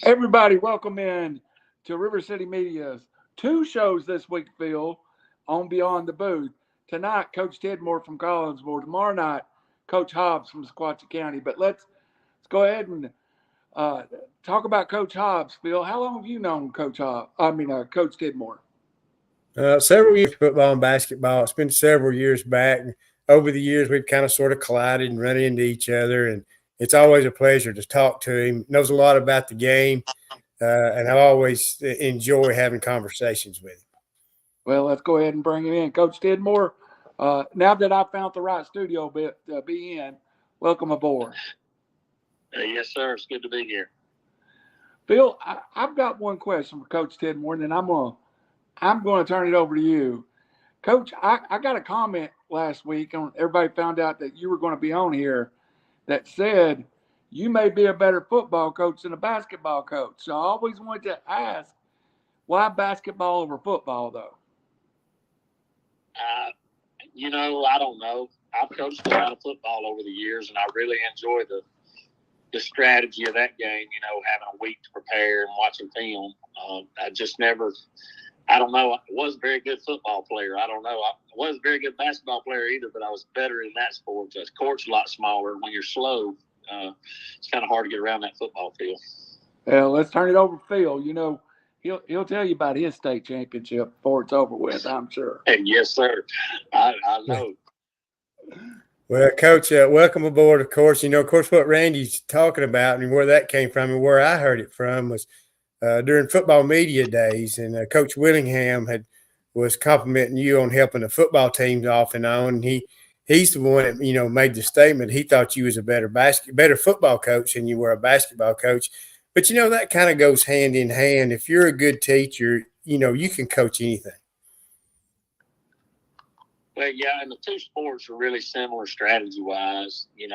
Everybody, welcome in to River City Media's two shows this week, Phil, on Beyond the Booth. Tonight, Coach Tidmore from Collinsville. Tomorrow night, Coach Hobbs from Sequatchie County. But let's go ahead and talk about Coach Hobbs, Phil. How long have you known Coach Tidmore? Several years football and basketball. It's been several years back. And over the years, we've kind of sort of collided and run into each other. And it's always a pleasure to talk to him. Knows a lot about the game. And I always enjoy having conversations with him. Well, let's go ahead and bring him in. Coach Tidmore, now that I found the right studio to be in, welcome aboard. Yes, sir. It's good to be here. Phil, I've got one question for Coach Tidmore, and then I'm going to turn it over to you. Coach, I got a comment last week on everybody found out that you were going to be on here that said you may be a better football coach than a basketball coach. So I always wanted to ask, why basketball over football, though? I don't know. I've coached a lot of football over the years, and I really enjoy the strategy of that game, having a week to prepare and watching film. I don't know. I wasn't a very good football player. I don't know. I wasn't a very good basketball player either, but I was better in that sport. The court's a lot smaller. When you're slow, it's kind of hard to get around that football field. Well, let's turn it over to Phil. He'll tell you about his state championship before it's over with, I'm sure. Yes, sir. I know. Well, Coach, welcome aboard, of course. Of course, what Randy's talking about and where that came from and where I heard it from was during football media days, and Coach Willingham was complimenting you on helping the football teams off and on. And he's the one that made the statement. He thought you was a better football coach than you were a basketball coach. But that kind of goes hand in hand. If you're a good teacher, you can coach anything. Well, yeah, and the two sports are really similar strategy-wise, and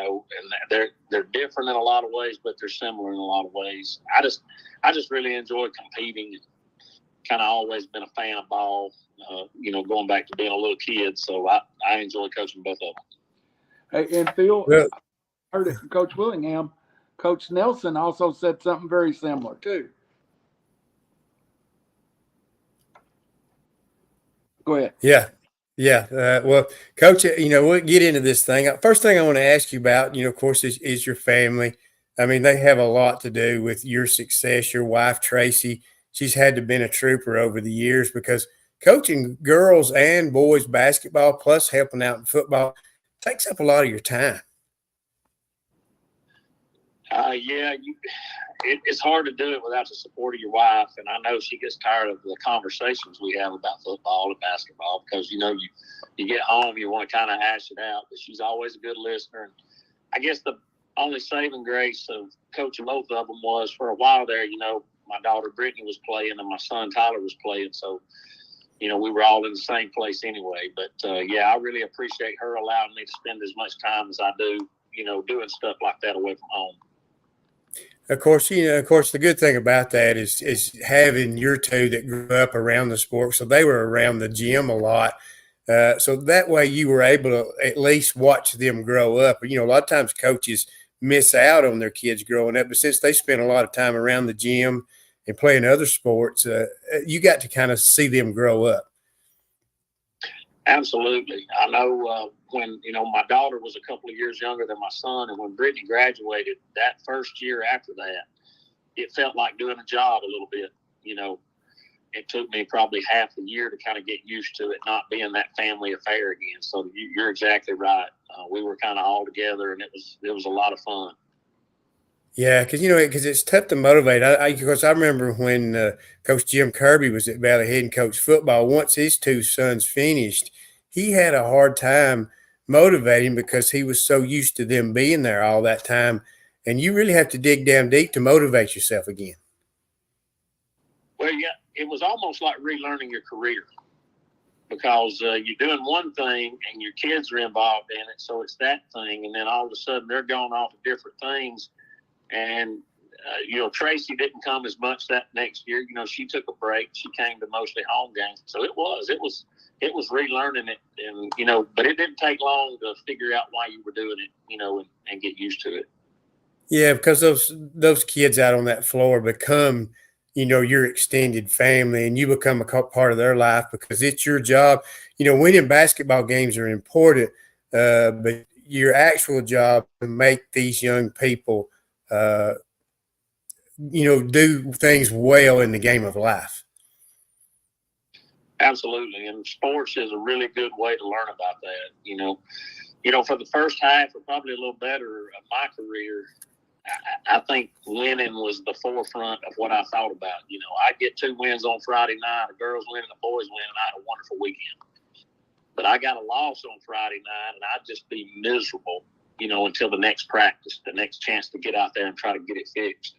they're different in a lot of ways, but they're similar in a lot of ways. I just really enjoy competing. Kind of always been a fan of ball, going back to being a little kid. So I enjoy coaching both of them. Hey, and Phil, I heard it from Coach Willingham. Coach Nelson also said something very similar too. Go ahead. Yeah. Well, Coach, we'll get into this thing. First thing I want to ask you about, of course, is your family. I mean, they have a lot to do with your success. Your wife, Tracy, she's had to been a trooper over the years because coaching girls and boys basketball plus helping out in football takes up a lot of your time. It's hard to do it without the support of your wife, and I know she gets tired of the conversations we have about football and basketball because you get home, you want to kind of hash it out, but she's always a good listener. And I guess the only saving grace of coaching both of them was for a while there, my daughter Brittany was playing and my son Tyler was playing, so we were all in the same place anyway. But I really appreciate her allowing me to spend as much time as I do, doing stuff like that away from home. Of course, the good thing about that is having your two that grew up around the sport. So they were around the gym a lot. So that way you were able to at least watch them grow up. A lot of times coaches miss out on their kids growing up, but since they spent a lot of time around the gym and playing other sports, you got to kind of see them grow up. Absolutely. I know when, my daughter was a couple of years younger than my son, and when Brittany graduated that first year after that, it felt like doing a job a little bit. It took me probably half a year to kind of get used to it not being that family affair again. So you're exactly right. We were kind of all together, and it was a lot of fun. Yeah, because it's tough to motivate. Because I remember when Coach Jim Kirby was at Valley Head and coached football, once his two sons finished, he had a hard time motivating because he was so used to them being there all that time. And you really have to dig down deep to motivate yourself again. Well, yeah, it was almost like relearning your career because you're doing one thing and your kids are involved in it. So it's that thing. And then all of a sudden they're going off to different things. And, Tracy didn't come as much that next year. She took a break. She came to mostly home games. So it was relearning it. And, but it didn't take long to figure out why you were doing it, and get used to it. Yeah, because those kids out on that floor become, your extended family, and you become a part of their life because it's your job. Winning basketball games are important, but your actual job to make these young people, do things well in the game of life. Absolutely, and sports is a really good way to learn about that. For the first half, or probably a little better of my career, I think winning was the forefront of what I thought about. I get 2 wins on Friday night, the girls win and the boys win, and I had a wonderful weekend. But I got a loss on Friday night, and I'd just be miserable, until the next practice, the next chance to get out there and try to get it fixed.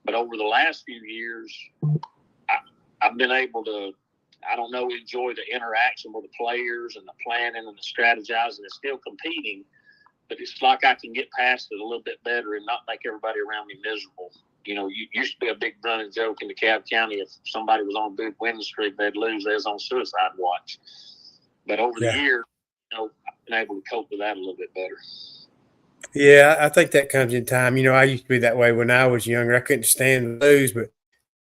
But over the last few years, I've been able to, enjoy the interaction with the players and the planning and the strategizing and still competing. But it's like I can get past it a little bit better and not make everybody around me miserable. You used to be a big running joke in DeKalb County. If somebody was on a big winning streak, they'd lose. They was on suicide watch. But over the years, I've been able to cope with that a little bit better. Yeah, I think that comes in time. I used to be that way when I was younger. I couldn't stand to lose, but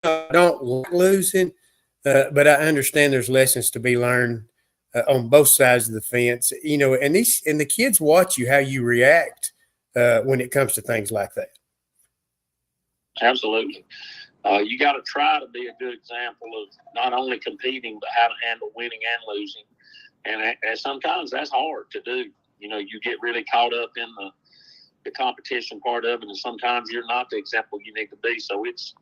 I don't like losing. But I understand there's lessons to be learned on both sides of the fence. And the kids watch you how you react when it comes to things like that. Absolutely. You got to try to be a good example of not only competing, but how to handle winning and losing. And sometimes that's hard to do. You get really caught up in the competition part of it, and sometimes you're not the example you need to be. So it's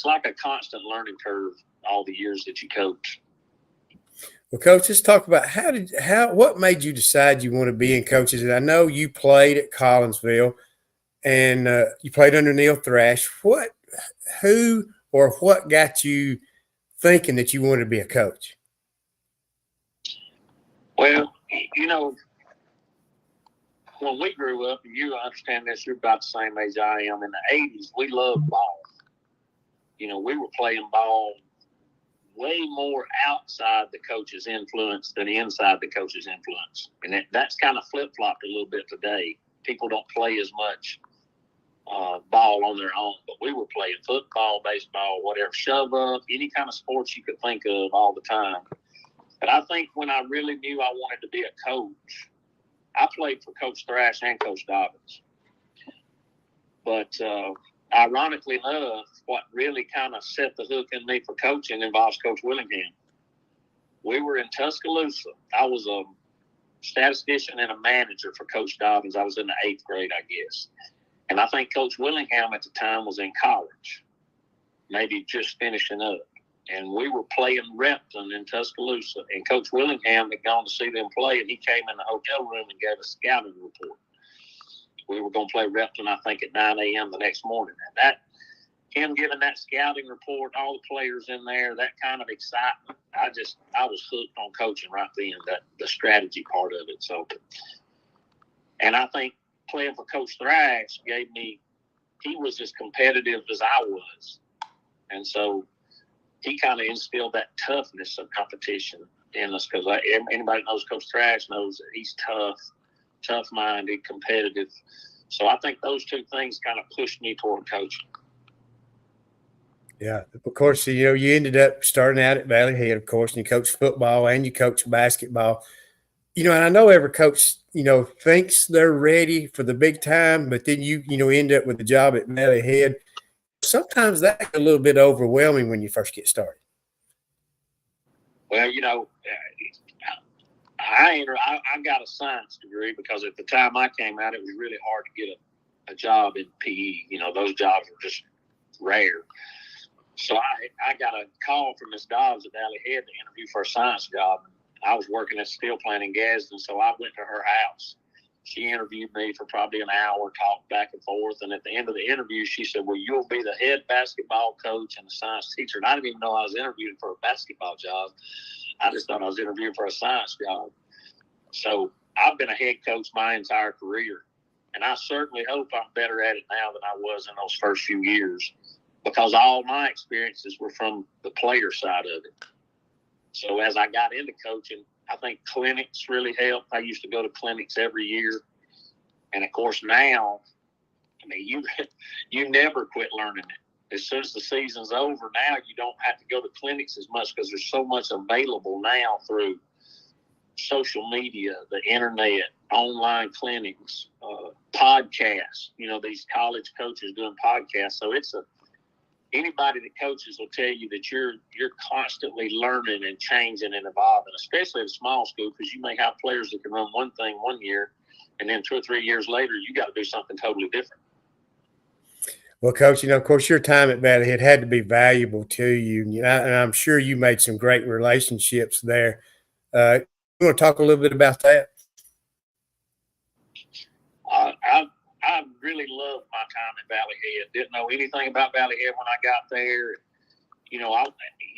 like a constant learning curve all the years that you coach. Well, Coach, let's talk about what made you decide you want to be in coaches. And I know you played at Collinsville, and you played under Neil Thrash. Who or what got you thinking that you wanted to be a coach? Well, when we grew up, and you understand this, you're about the same age I am. In the 80s, we loved ball. We were playing ball way more outside the coach's influence than inside the coach's influence. And that's kind of flip-flopped a little bit today. People don't play as much ball on their own, but we were playing football, baseball, whatever, shove up, any kind of sports you could think of all the time. But I think when I really knew I wanted to be a coach, I played for Coach Thrash and Coach Dobbins. But ironically enough, what really kind of set the hook in me for coaching involves Coach Willingham. We were in Tuscaloosa. I was a statistician and a manager for Coach Dobbins. I was in the 8th grade, I guess. And I think Coach Willingham at the time was in college, maybe just finishing up. And we were playing Repton in Tuscaloosa. And Coach Willingham had gone to see them play, and he came in the hotel room and gave a scouting report. We were going to play Repton, I think, at 9 a.m. the next morning. And him giving that scouting report, all the players in there, that kind of excitement, I was hooked on coaching right then, the strategy part of it. So, and I think playing for Coach Thrash he was as competitive as I was. And so he kind of instilled that toughness of competition in us, because anybody knows Coach Thrash knows that he's tough-minded, competitive. So I think those two things kind of pushed me toward coaching. Yeah, of course, you ended up starting out at Valley Head, of course, and you coached football and you coached basketball. And I know every coach, thinks they're ready for the big time, but then you end up with a job at Valley Head. Sometimes that's a little bit overwhelming when you first get started. Well, I got a science degree because at the time I came out, it was really hard to get a job in PE. Those jobs were just rare. So I got a call from Miss Dobbs at Valley Head to interview for a science job. I was working at steel plant in Gadsden, so I went to her house. She interviewed me for probably an hour, talked back and forth. And at the end of the interview, she said, well, you'll be the head basketball coach and the science teacher. And I didn't even know I was interviewing for a basketball job. I just thought I was interviewing for a science job. So I've been a head coach my entire career. And I certainly hope I'm better at it now than I was in those first few years, because all my experiences were from the player side of it. So as I got into coaching, I think clinics really helped. I used to go to clinics every year. And, of course, now, I mean, you never quit learning it. As soon as the season's over, now you don't have to go to clinics as much because there's so much available now through social media, the internet, online clinics, podcasts. These college coaches doing podcasts. So anybody that coaches will tell you that you're constantly learning and changing and evolving, especially at a small school, because you may have players that can run one thing one year, and then 2 or 3 years later, you got to do something totally different. Well, Coach, of course, your time at Valley Head had to be valuable to you, and I'm sure you made some great relationships there. You want to talk a little bit about that? I really loved my time at Valley Head. Didn't know anything about Valley Head when I got there. You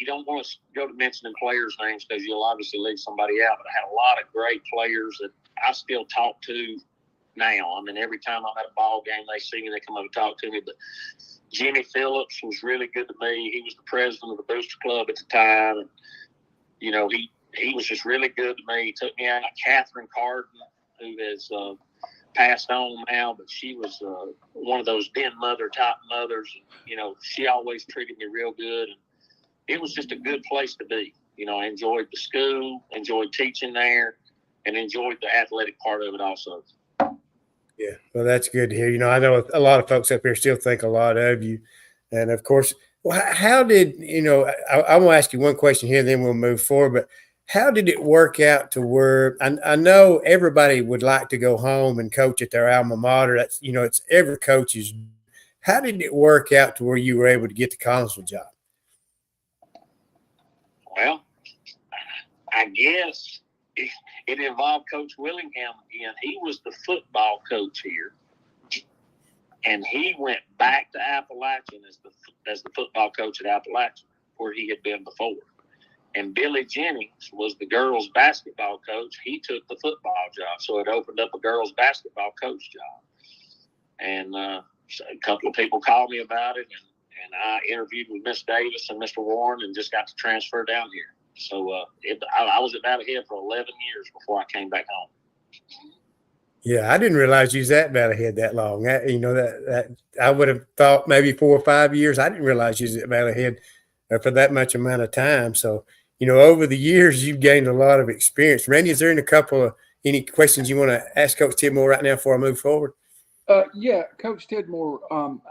don't want to go to mentioning players' names because you'll obviously leave somebody out. But I had a lot of great players that I still talk to now. I mean, every time I'm at a ball game, they see me, they come up and talk to me. But Jimmy Phillips was really good to me. He was the president of the Booster Club at the time. And, he was just really good to me. He took me out. Catherine Carden, who has passed on now, but she was one of those den mother type mothers. She always treated me real good. And it was just a good place to be. I enjoyed the school, enjoyed teaching there, and enjoyed the athletic part of it also. Yeah, well, that's good to hear. I know a lot of folks up here still think a lot of you. And, of course, how did, I want to ask you one question here, then we'll move forward. But how did it work out to where I know everybody would like to go home and coach at their alma mater. That's, it's every coach's. How did it work out to where you were able to get the Collinsville job? Well, I guess it involved Coach Willingham again. He was the football coach here, and he went back to Appalachian as the football coach at Appalachian, where he had been before. And Billy Jennings was the girls' basketball coach. He took the football job, so it opened up a girls' basketball coach job. And so a couple of people called me about it, and I interviewed with Miss Davis and Mr. Warren and just got to transfer down here. So I was at Valley Head for 11 years before I came back home. Yeah, I didn't realize you was at Valley Head that long. That I would have thought maybe 4 or 5 years. I didn't realize you was at Valley Head for that much amount of time. So, over the years, you've gained a lot of experience. Randy, is there any questions you want to ask Coach Tidmore right now before I move forward? Yeah, Coach Tidmore,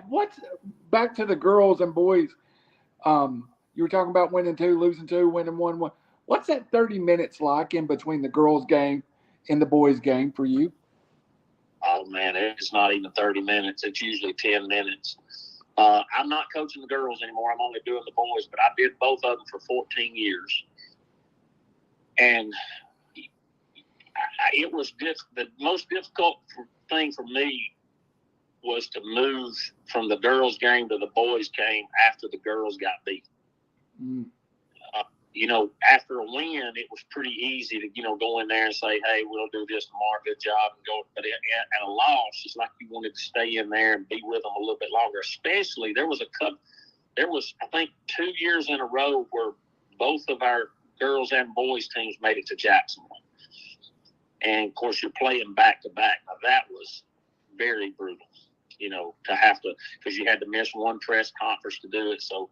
what's back to the girls and boys? You were talking about winning 2, losing 2, winning 1. What's that 30 minutes like in between the girls' game and the boys' game for you? Oh, man, it's not even 30 minutes. It's usually 10 minutes. I'm not coaching the girls anymore. I'm only doing the boys, but I did both of them for 14 years. And it was the most difficult thing for me was to move from the girls' game to the boys' game after the girls got beat. Mm. After a win, it was pretty easy to, go in there and say, hey, we'll do this tomorrow, good job, and go. But at a loss, it's like you wanted to stay in there and be with them a little bit longer. Especially, there was, I think, 2 years in a row where both of our girls and boys teams made it to Jacksonville. And, of course, you're playing back-to-back. Now, that was very brutal, to have to – because you had to miss one press conference to do it. So,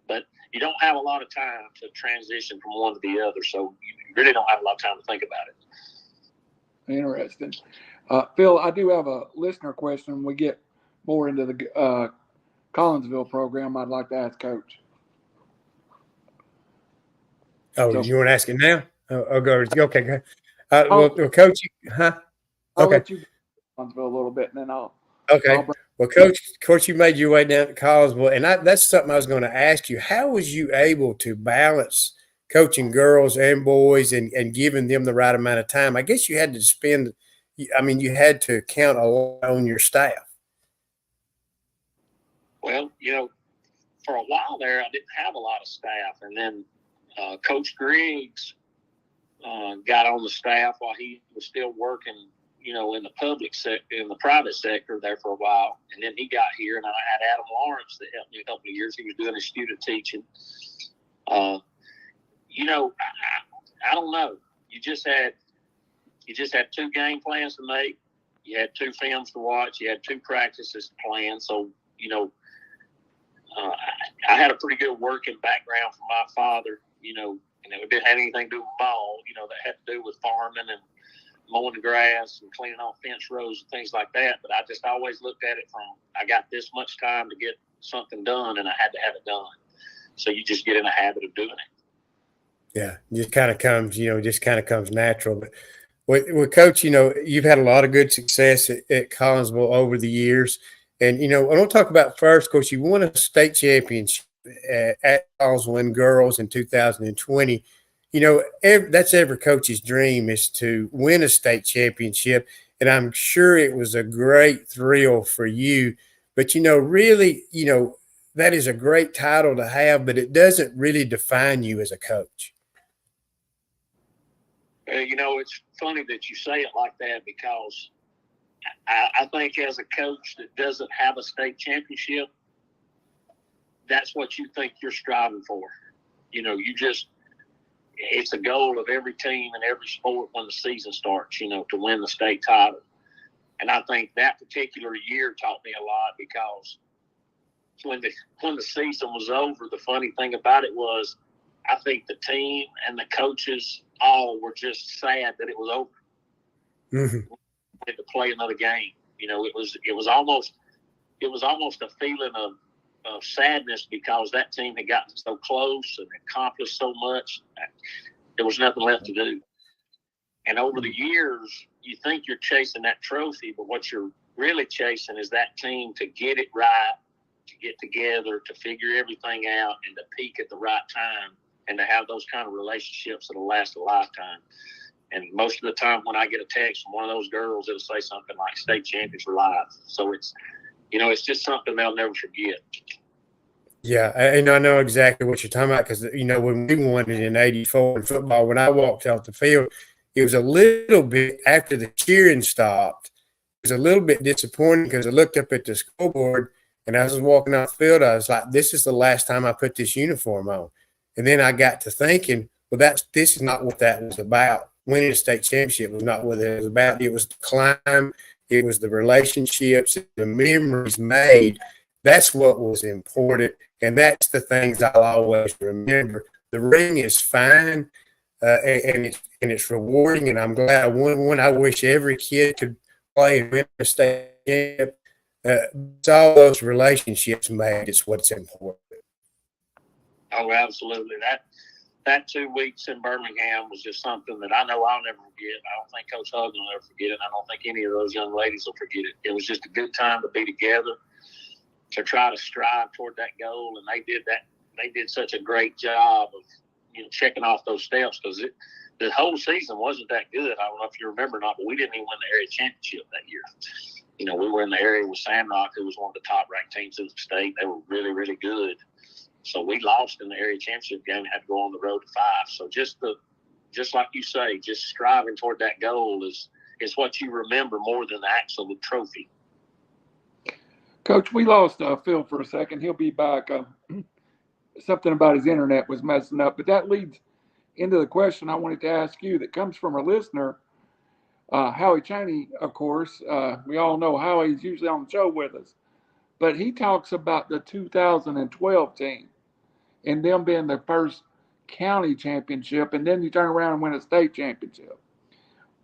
but you don't have a lot of time to transition from one to the other, so you really don't have a lot of time to think about it. Interesting. Phil, I do have a listener question. When we get more into the Collinsville program, I'd like to ask Coach. Oh, you want to ask it now? I'll go. Okay, go ahead. Well, Coach, huh? I'll okay. let you go to Collinsville a little bit, and then I'll. Okay. Well, Coach, you made your way down to Collinsville, and that's something I was going to ask you. How was you able to balance coaching girls and boys and giving them the right amount of time? I guess you had to you had to count a lot on your staff. Well, for a while there, I didn't have a lot of staff, and then Coach Griggs got on the staff while he was still working in the public sector, in the private sector there for a while. And then he got here, and I had Adam Lawrence that helped me a couple of years. He was doing his student teaching. I don't know. You just had 2 game plans to make. You had 2 films to watch. You had 2 practices to plan. So, I had a pretty good working background from my father, and it didn't have anything to do with ball, that had to do with farming and mowing the grass and cleaning off fence rows and things like that. But I just always looked at it from, I got this much time to get something done, and I had to have it done. So you just get in a habit of doing it. Yeah, just kind of comes natural. But with Coach, you've had a lot of good success at Collinsville over the years. And, I want to talk about first, of course, you won a state championship at Collinsville in girls in 2020. That's every coach's dream, is to win a state championship. And I'm sure it was a great thrill for you. But, really, that is a great title to have, but it doesn't really define you as a coach. It's funny that you say it like that, because I think as a coach that doesn't have a state championship, that's what you think you're striving for. It's a goal of every team and every sport when the season starts, to win the state title. And I think that particular year taught me a lot, because when the season was over, the funny thing about it was, I think the team and the coaches all were just sad that it was over. Mm-hmm. Had to play another game. It was almost a feeling of sadness, because that team had gotten so close and accomplished so much. There was nothing left to do. And over the years, you think you're chasing that trophy, but what you're really chasing is that team to get it right, to get together, to figure everything out, and to peak at the right time, and to have those kind of relationships that'll last a lifetime. And most of the time when I get a text from one of those girls, it'll say something like "State champions for life." So it's just something they'll never forget. Yeah, and I know exactly what you're talking about, because, when we won it in '84 in football, when I walked out the field, it was a little bit after the cheering stopped. It was a little bit disappointing, because I looked up at the scoreboard, and as I was walking off the field, I was like, this is the last time I put this uniform on. And then I got to thinking, well, this is not what that was about. Winning a state championship was not what it was about. It was the climb. It was the relationships, the memories made. That's what was important, and that's the things I'll always remember. The ring is fine, and it's rewarding, and I'm glad I won one. I wish every kid could play and win a state championship. It's all those relationships made. It's what's important. Oh, absolutely. That 2 weeks in Birmingham was just something that I know I'll never forget. I don't think Coach Hugg will ever forget it. I don't think any of those young ladies will forget it. It was just a good time to be together, to try to strive toward that goal. And they did that. They did such a great job of, checking off those steps, because the whole season wasn't that good. I don't know if you remember or not, but we didn't even win the area championship that year. We were in the area with Sandrock, who was one of the top ranked teams in the state. They were really, really good. So we lost in the area championship game and had to go on the road to 5. So just like you say, just striving toward that goal is what you remember more than the actual trophy. Coach, we lost Phil for a second. He'll be back. Something about his internet was messing up, but that leads into the question I wanted to ask you that comes from a listener, Howie Cheney, of course. We all know Howie's usually on the show with us, but he talks about the 2012 team and them being their first county championship, and then you turn around and win a state championship.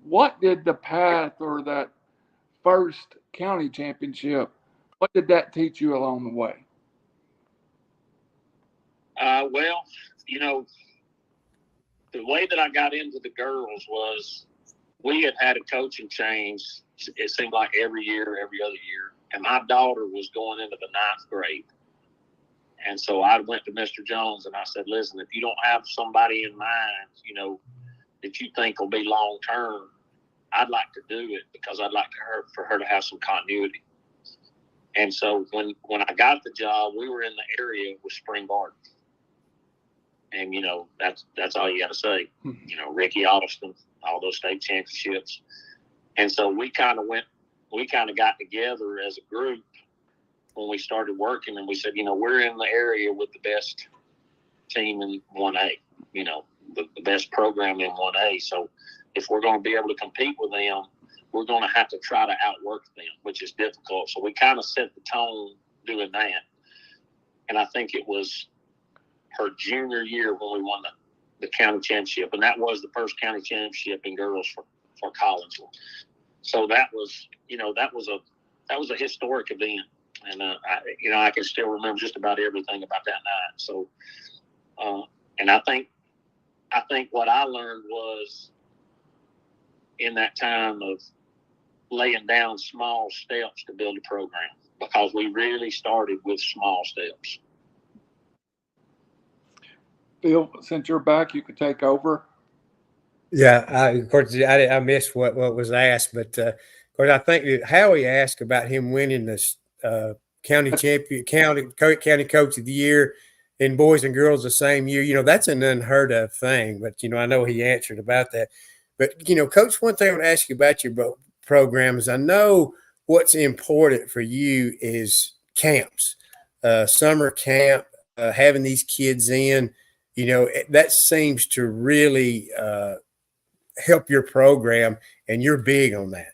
What did the path or that first county championship, what did that teach you along the way? Well, the way that I got into the girls was we had a coaching change. It seemed like every year, every other year. And my daughter was going into the 9th grade. And so I went to Mr. Jones and I said, listen, if you don't have somebody in mind, that you think will be long-term, I'd like to do it, because I'd like for her to have some continuity. And so when I got the job, we were in the area with Spring Garden. And, that's all you got to say. Ricky Austin, all those state championships. And so we kind of got together as a group when we started working, and we said, we're in the area with the best team in 1A, the best program in 1A. So if we're going to be able to compete with them, we're going to have to try to outwork them, which is difficult. So we kind of set the tone doing that. And I think it was her junior year when we won the county championship. And that was the first county championship in girls for Collinsville. So that was, that was a historic event. And, I can still remember just about everything about that night. So, and I think what I learned was in that time of laying down small steps to build a program, because we really started with small steps. Bill, since you're back, you could take over. Yeah, of course, I missed what was asked, but of course, I think that Howie asked about him winning this county champion, county coach of the year in boys and girls the same year. That's an unheard of thing, but I know he answered about that. But Coach, one thing I want to ask you about your program is I know what's important for you is camps, summer camp, having these kids in. That seems to really help your program, and you're big on that.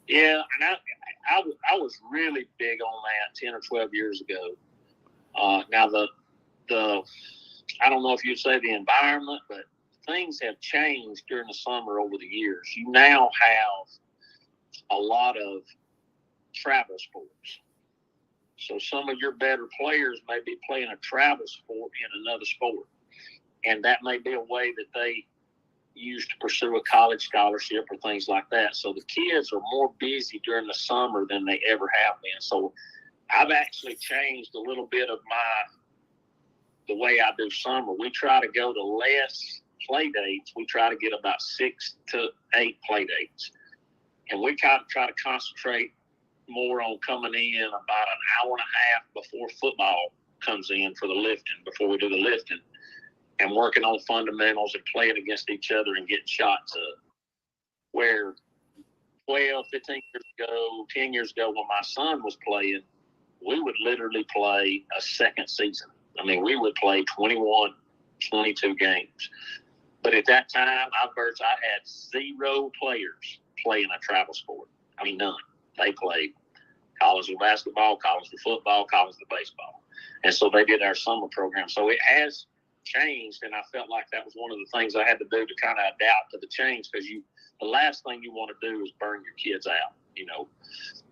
Yeah, and I was really big on that 10 or 12 years ago. Now the I don't know if you'd say the environment, but things have changed during the summer over the years. You now have a lot of travel sports. So some of your better players may be playing a travel sport in another sport. And that may be a way that they use to pursue a college scholarship or things like that. So the kids are more busy during the summer than they ever have been. So I've actually changed a little bit of the way I do summer. We try to go to less play dates. We try to get about 6 to 8 play dates. And we kind of try to concentrate more on coming in about an hour and a half before football comes in for the lifting, before we do the lifting, and working on fundamentals and playing against each other and getting shots up. Where 12, 15 years ago, 10 years ago when my son was playing, we would literally play a second season. I mean, we would play 21, 22 games. But at that time, I had 0 players playing a travel sport. I mean, none. They played Collinsville basketball, Collinsville football, Collinsville baseball. And so they did our summer program. So it has changed, and I felt like that was one of the things I had to do to kind of adapt to the change, because the last thing you want to do is burn your kids out,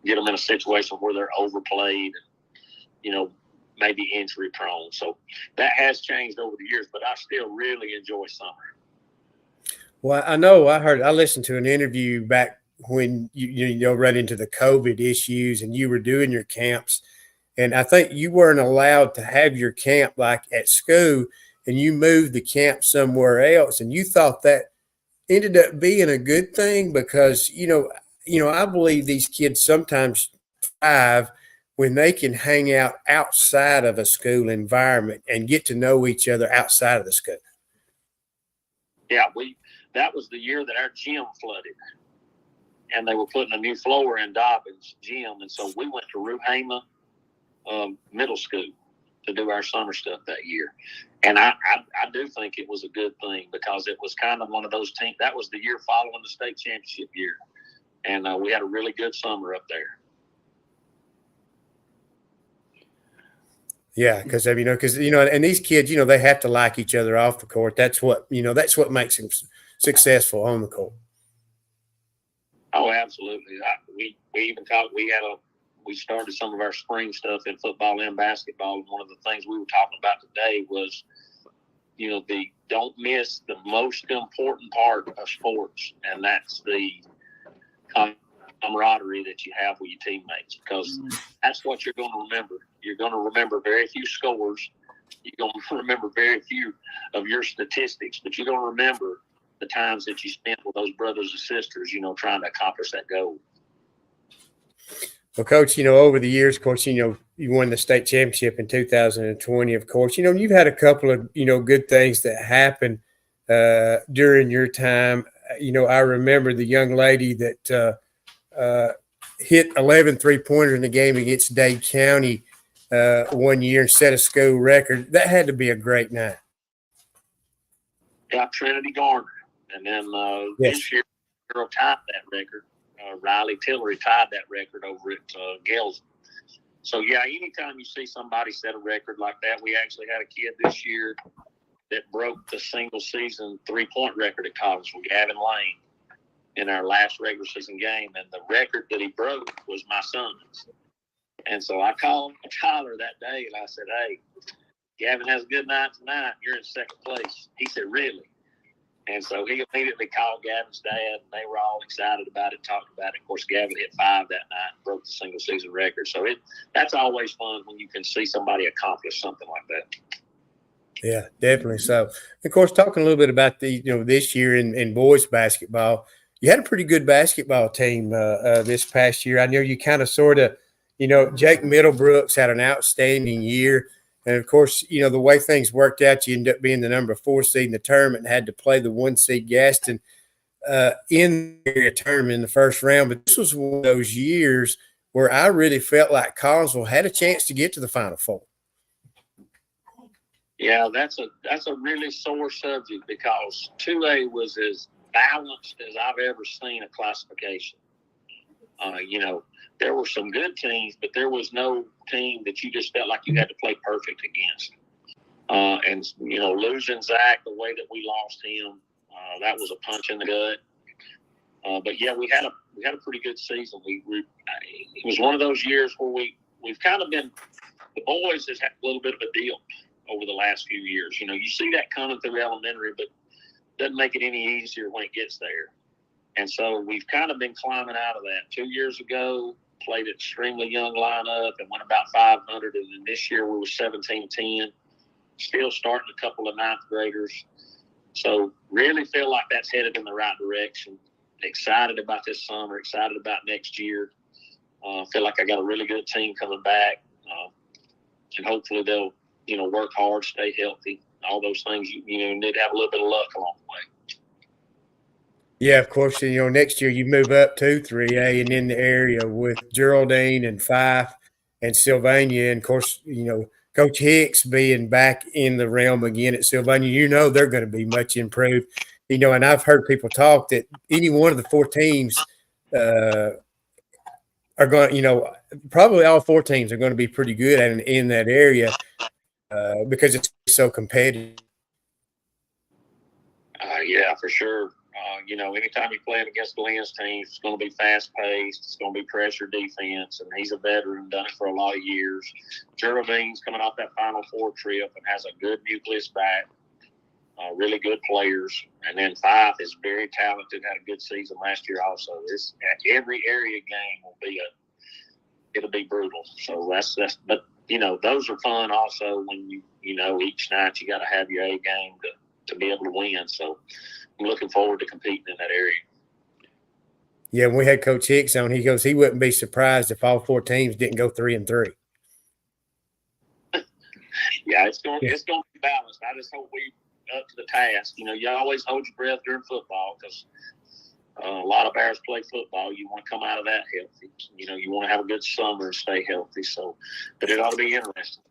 get them in a situation where they're overplayed and, maybe injury prone. So that has changed over the years, but I still really enjoy summer. Well, I know I listened to an interview back when you run into the COVID issues and you were doing your camps. And I think you weren't allowed to have your camp like at school, and you moved the camp somewhere else. And you thought that ended up being a good thing because, I believe these kids sometimes thrive when they can hang out outside of a school environment and get to know each other outside of the school. Yeah, that was the year that our gym flooded. And they were putting a new floor in Dobbins' gym. And so we went to Ruhama Middle School to do our summer stuff that year. And I do think it was a good thing, because it was kind of one of those teams. That was the year following the state championship year. And we had a really good summer up there. Yeah, because and these kids, they have to like each other off the court. That's what makes them successful on the court. Oh, absolutely. We even talked. We started some of our spring stuff in football and basketball. And one of the things we were talking about today was, don't miss the most important part of sports, and that's the camaraderie that you have with your teammates, because that's what you're going to remember. You're going to remember very few scores. You're going to remember very few of your statistics, but you're going to remember the times that you spent with those brothers and sisters, trying to accomplish that goal. Well, Coach, over the years, of course, you won the state championship in 2020, of course. You've had a couple of, good things that happened during your time. I remember the young lady that hit 11 3-pointers in the game against Dade County one year and set a school record. That had to be a great night. Yeah, Trinity Garner. And then yes. This year girl tied that record. Riley Tillery tied that record over at Gales. So, yeah, anytime you see somebody set a record like that, we actually had a kid this year that broke the single-season three-point record at Collinsville, Gavin Lane, in our last regular season game. And the record that he broke was my son's. And so I called Tyler that day, and I said, hey, Gavin has a good night tonight. You're in second place. He said, really? And so he immediately called Gavin's dad, and they were all excited about it, talked about it. Of course, Gavin hit 5 that night and broke the single-season record. So that's always fun when you can see somebody accomplish something like that. Yeah, definitely. So, of course, talking a little bit about this year in boys basketball, you had a pretty good basketball team this past year. I know you kind of sort of, Jake Middlebrooks had an outstanding year. And, of course, the way things worked out, you end up being the number 4 seed in the tournament and had to play the 1 seed Gaston in the tournament in the first round. But this was one of those years where I really felt like Collinsville had a chance to get to the Final Four. Yeah, that's a really sore subject because 2A was as balanced as I've ever seen a classification. There were some good teams, but there was no team that you just felt like you had to play perfect against. And losing Zach the way that we lost him, that was a punch in the gut. But yeah, we had a pretty good season. It was one of those years where we've kind of been, the boys has had a little bit of a deal over the last few years. You see that coming through elementary, but doesn't make it any easier when it gets there. And so we've kind of been climbing out of that. 2 years ago, played an extremely young lineup and went about 500. And then this year we were 17-10, still starting a couple of ninth graders. So really feel like that's headed in the right direction. Excited about this summer, excited about next year. Feel like I got a really good team coming back. And hopefully they'll, work hard, stay healthy, all those things. You need to have a little bit of luck along the way. Yeah, of course, next year you move up to 3A and in the area with Geraldine and Fife and Sylvania. And, of course, Coach Hicks being back in the realm again at Sylvania, they're going to be much improved. And I've heard people talk that any one of the 4 teams are going, probably all 4 teams are going to be pretty good in that area because it's so competitive. Yeah, for sure. Anytime you're playing against Glenn's team, it's going to be fast-paced. It's going to be pressure defense, and he's a veteran, done it for a lot of years. Geraldine's coming off that Final Four trip and has a good nucleus back, really good players. And then Fife is very talented, had a good season last year also. Every area game it'll be brutal. So but those are fun also when each night you got to have your A game to be able to win. So I'm looking forward to competing in that area. Yeah, when we had Coach Hicks on, he goes, he wouldn't be surprised if all 4 teams didn't go 3-3. Yeah, it's going to be balanced. I just hope we up to the task. You always hold your breath during football because a lot of Bears play football. You want to come out of that healthy. You want to have a good summer and stay healthy. So, but it ought to be interesting.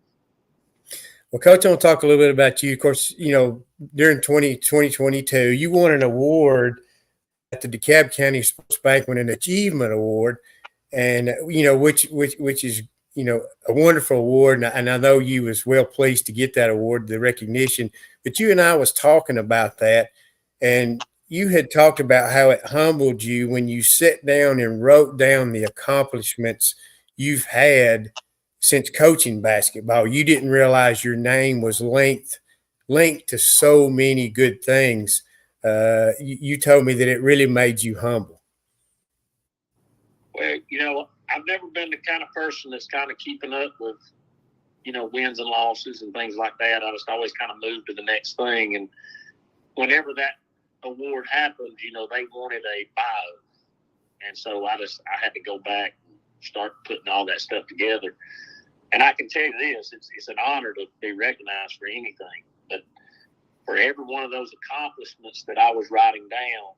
Well, Coach, I want to talk a little bit about you. Of course, during 2022, you won an award at the DeKalb County Sports Banquet, an Achievement Award, and, which is, a wonderful award. And I know you was well pleased to get that award, the recognition. But you and I was talking about that, and you had talked about how it humbled you when you sat down and wrote down the accomplishments you've had since coaching basketball. You didn't realize your name was linked to so many good things. You told me that it really made you humble. Well, I've never been the kind of person that's kind of keeping up with, wins and losses and things like that. I just always kind of moved to the next thing. And whenever that award happened, they wanted a bio. And so I had to go back and start putting all that stuff together. And I can tell you this, it's an honor to be recognized for anything. But for every one of those accomplishments that I was writing down,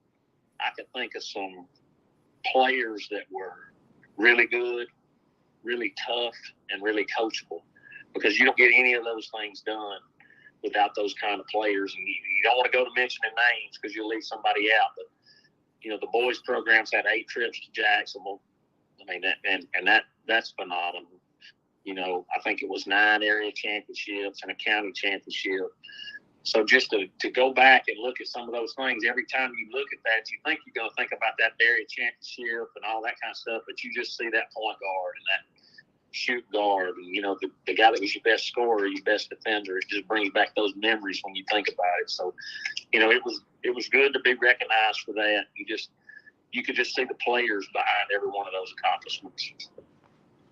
I could think of some players that were really good, really tough, and really coachable. Because you don't get any of those things done without those kind of players. And you don't want to go to mentioning names because you'll leave somebody out. But, the boys programs had 8 trips to Jacksonville. I mean, that's phenomenal. I think it was 9 area championships and a county championship. So just to go back and look at some of those things, every time you look at that, you think you're going to think about that area championship and all that kind of stuff, but you just see that point guard and that shoot guard and, the guy that was your best scorer, your best defender. It just brings back those memories when you think about it. So, it was good to be recognized for that. You could just see the players behind every one of those accomplishments.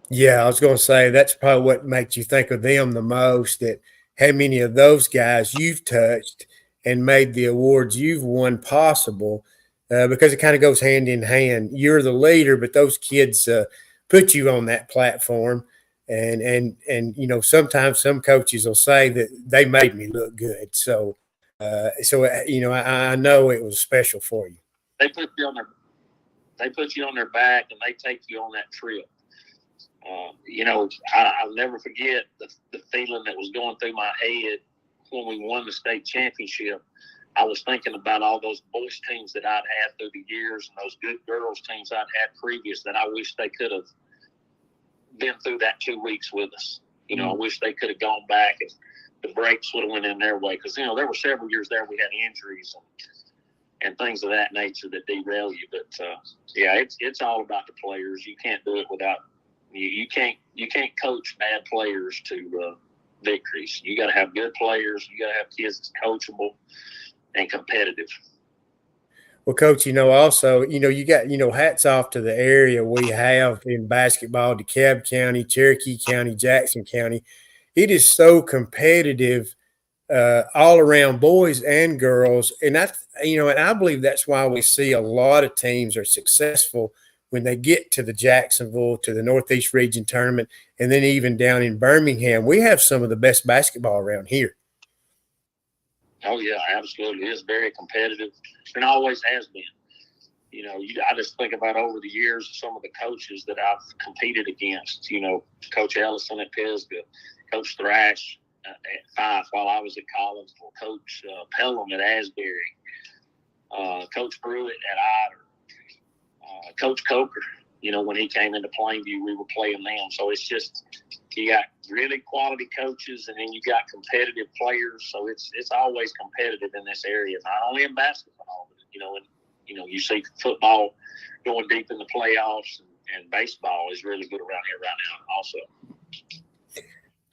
Yeah, I was going to say that's probably what makes you think of them the most, that how many of those guys you've touched and made the awards you've won possible, because it kind of goes hand in hand. You're the leader, but those kids put you on that platform. And sometimes some coaches will say that they made me look good. So I know it was special for you. They put you on their back and they take you on that trip. I'll never forget the feeling that was going through my head when we won the state championship. I was thinking about all those boys teams that I'd had through the years and those good girls teams I'd had previous that I wish they could have been through that 2 weeks with us. I wish they could have gone back and the breaks would have went in their way because, there were several years there we had injuries and things of that nature that derail you. But, it's all about the players. You can't do it without you can't coach bad players to victories. You got to have good players. You got to have kids that's coachable and competitive. Well, Coach, also, you got, hats off to the area we have in basketball, DeKalb County, Cherokee County, Jackson County. It is so competitive all around, boys and girls. And I believe that's why we see a lot of teams are successful when they get to the Jacksonville, to the Northeast Region tournament, and then even down in Birmingham. We have some of the best basketball around here. Oh, yeah, absolutely. It's very competitive and always has been. I just think about over the years some of the coaches that I've competed against, Coach Ellison at Pisgah, Coach Thrash at Fife while I was at Collinsville, Coach Pelham at Asbury, Coach Pruitt at Ider, Coach Coker, when he came into Plainview, we were playing them. So it's just you got really quality coaches and then you got competitive players. So it's always competitive in this area, not only in basketball, but, you see football going deep in the playoffs and baseball is really good around here right now also.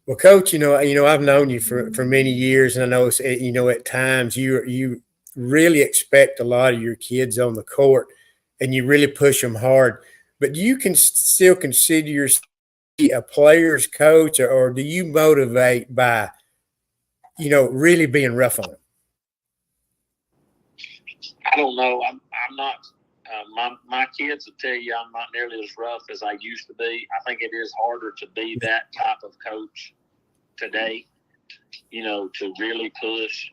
Well, Coach, I've known you for many years, and I know, at times you really expect a lot of your kids on the court and you really push them hard, but you can still consider yourself a player's coach, or do you motivate by, really being rough on them? I don't know. I'm not. My kids will tell you I'm not nearly as rough as I used to be. I think it is harder to be that type of coach today, to really push.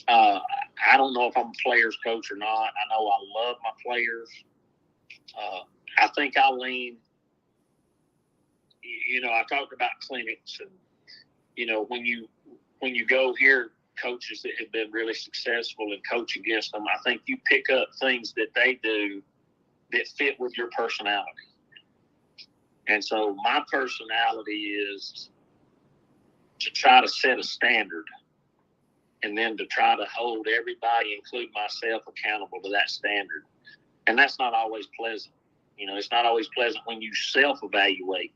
I don't know if I'm a player's coach or not. I know I love my players. I think I lean, I talked about clinics and, when you go hear coaches that have been really successful and coach against them, I think you pick up things that they do that fit with your personality. And so my personality is to try to set a standard and then to try to hold everybody, including myself, accountable to that standard. And that's not always pleasant. It's not always pleasant when you self-evaluate,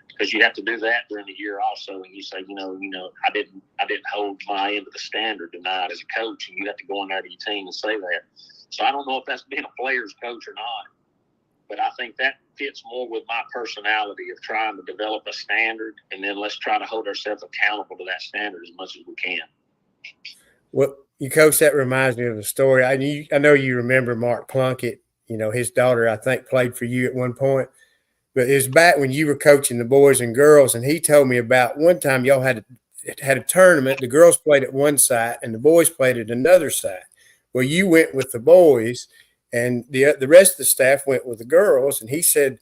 because you have to do that during the year also. And you say, I didn't hold my end of the standard tonight as a coach, and you have to go in there to your team and say that. So I don't know if that's being a player's coach or not, but I think that fits more with my personality of trying to develop a standard, and then let's try to hold ourselves accountable to that standard as much as we can. Well, Coach, that reminds me of a story. I know you remember Mark Plunkett. His daughter, I think, played for you at one point. But it was back when you were coaching the boys and girls, and he told me about one time y'all had a tournament. The girls played at one side, and the boys played at another side. Well, you went with the boys, and the rest of the staff went with the girls. And he said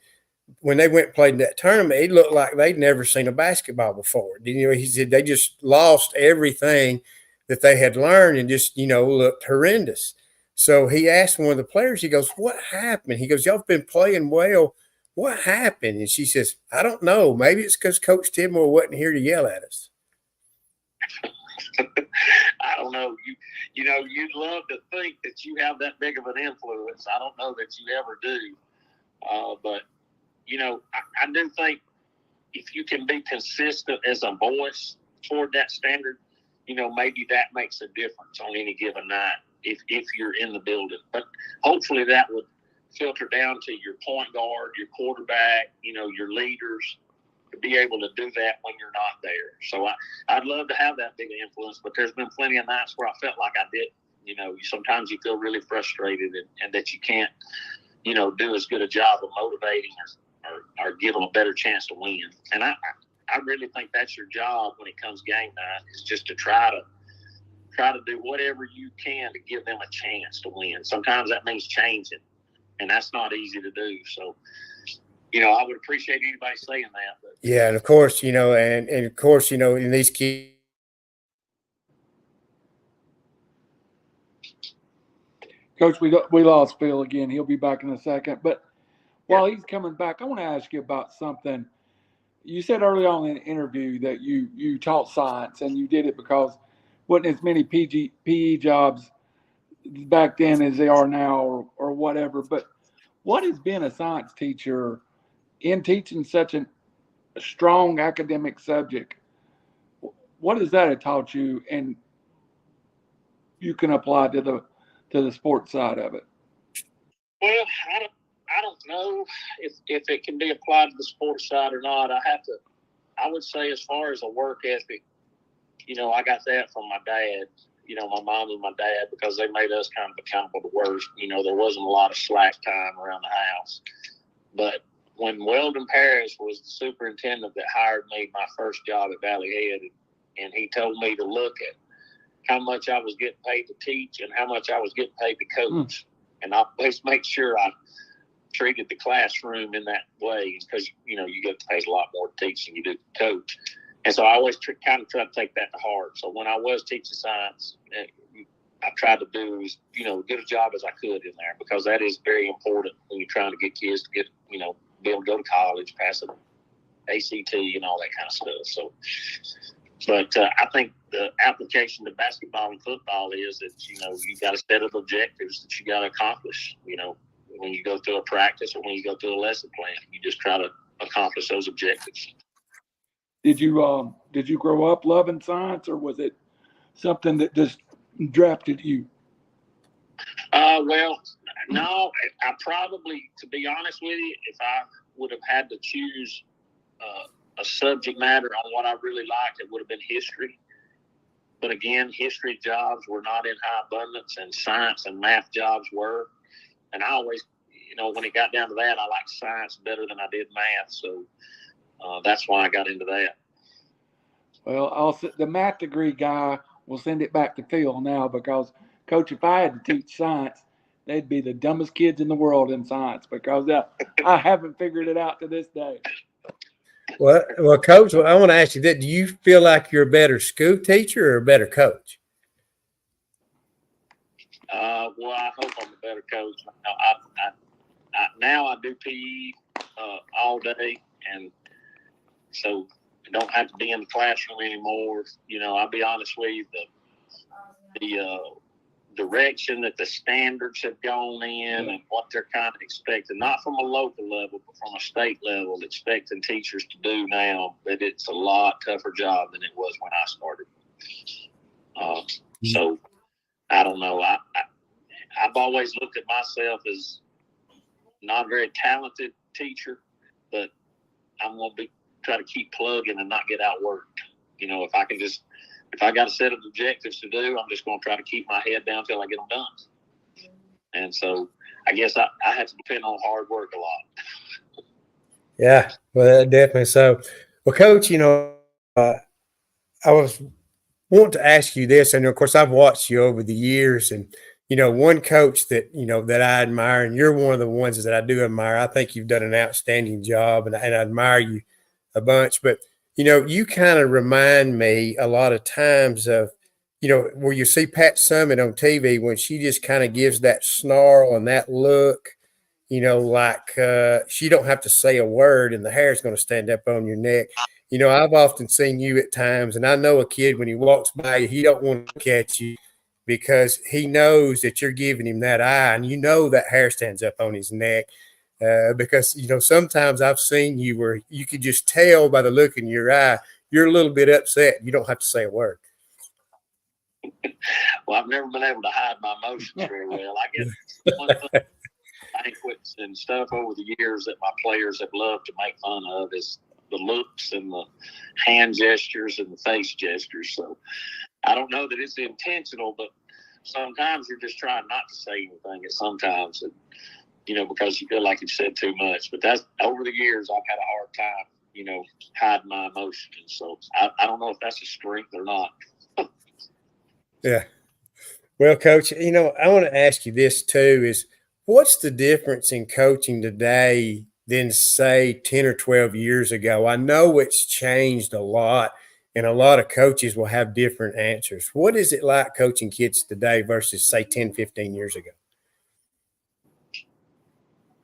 when they went and played in that tournament, it looked like they'd never seen a basketball before. He said they just lost everything that they had learned and just, looked horrendous. So he asked one of the players, he goes, "What happened?" He goes, "Y'all have been playing well. What happened?" And she says, "I don't know. Maybe it's because Coach Tidmore wasn't here to yell at us." I don't know. You know, you'd love to think that you have that big of an influence. I don't know that you ever do. But, you know, I do think if you can be consistent as a voice toward that standard, you know, maybe that makes a difference on any given night if you're in the building. But hopefully that would filter down to your point guard, your quarterback, you know, your leaders, to be able to do that when you're not there. So I'd love to have that big influence, but there's been plenty of nights where I felt like I didn't. You know, sometimes you feel really frustrated and that you can't, you know, do as good a job of motivating or give them a better chance to win. And I really think that's your job when it comes game night, is just to try to do whatever you can to give them a chance to win. Sometimes that means changing, and that's not easy to do. So, you know, I would appreciate anybody saying that. But. Yeah, and of course, you know, and of course, you know, in these kids. Coach, we lost Phil again. He'll be back in a second. But while he's coming back, I want to ask you about something. You said early on in the interview that you taught science, and you did it because wasn't as many PE jobs back then as they are now or whatever. But what has been a science teacher in teaching such a strong academic subject? What does that have taught you, and you can apply to the sports side of it? Well, I don't know if it can be applied to the sports side or not. I would say as far as a work ethic, you know, I got that from my dad, you know, my mom and my dad, because they made us kind of accountable to work. You know, there wasn't a lot of slack time around the house. But when Weldon Parrish was the superintendent that hired me my first job at Valley Head, and he told me to look at how much I was getting paid to teach and how much I was getting paid to coach. And I always make sure I treated the classroom in that way, because, you know, you get paid a lot more to teach than you do to coach. And so I always kind of try to take that to heart. So when I was teaching science, I tried to do, you know, good a job as I could in there, because that is very important when you're trying to get kids to get, you know, be able to go to college, pass an ACT and all that kind of stuff. So, but I think the application to basketball and football is that, you know, you got a set of objectives that you got to accomplish, you know, when you go through a practice or when you go through a lesson plan. You just try to accomplish those objectives. Did you grow up loving science, or was it something that just drafted you? Well, no, I probably, to be honest with you, if I would have had to choose a subject matter on what I really liked, it would have been history. But again, history jobs were not in high abundance, and science and math jobs were. And I always, you know, when it got down to that, I liked science better than I did math. So that's why I got into that. Well, the math degree guy will send it back to Phil now, because, Coach, if I had to teach science, they'd be the dumbest kids in the world in science, because I haven't figured it out to this day. Well, Coach, I want to ask you that. Do you feel like you're a better school teacher or a better coach? Well, I hope I'm a better coach. Now I do PE all day, and so I don't have to be in the classroom anymore. You know, I'll be honest with you, the direction that the standards have gone in and what they're kind of expecting, not from a local level, but from a state level, expecting teachers to do now, that it's a lot tougher job than it was when I started. So I don't know. I've always looked at myself as not a very talented teacher, but I'm going to try to keep plugging and not get outworked. You know, if I got a set of objectives to do, I'm just going to try to keep my head down until I get them done. And so I guess I have to depend on hard work a lot. Yeah, well, definitely so. Well, Coach, you know, I was wanting to ask you this, and of course, I've watched you over the years, and you know, one coach that you know that I admire, and you're one of the ones that I do admire. I think you've done an outstanding job, and I admire you a bunch. But you know, you kind of remind me a lot of times of, where you see Pat Summitt on TV when she just kind of gives that snarl and that look, like she don't have to say a word and the hair's going to stand up on your neck. I've often seen you at times, and I know a kid when he walks by you, he don't want to catch you because he knows that you're giving him that eye, and that hair stands up on his neck. Because, sometimes I've seen you where you could just tell by the look in your eye, you're a little bit upset. You don't have to say a word. Well, I've never been able to hide my emotions very well. I guess one thing, banquets and stuff over the years that my players have loved to make fun of is the looks and the hand gestures and the face gestures. So I don't know that it's intentional, but sometimes you're just trying not to say anything. And sometimes, because you feel like you've said too much. But that's over the years, I've had a hard time, hiding my emotions. So I don't know if that's a strength or not. Yeah. Well, Coach, I want to ask you this too, is what's the difference in coaching today than say 10 or 12 years ago? I know it's changed a lot and a lot of coaches will have different answers. What is it like coaching kids today versus say 10, 15 years ago?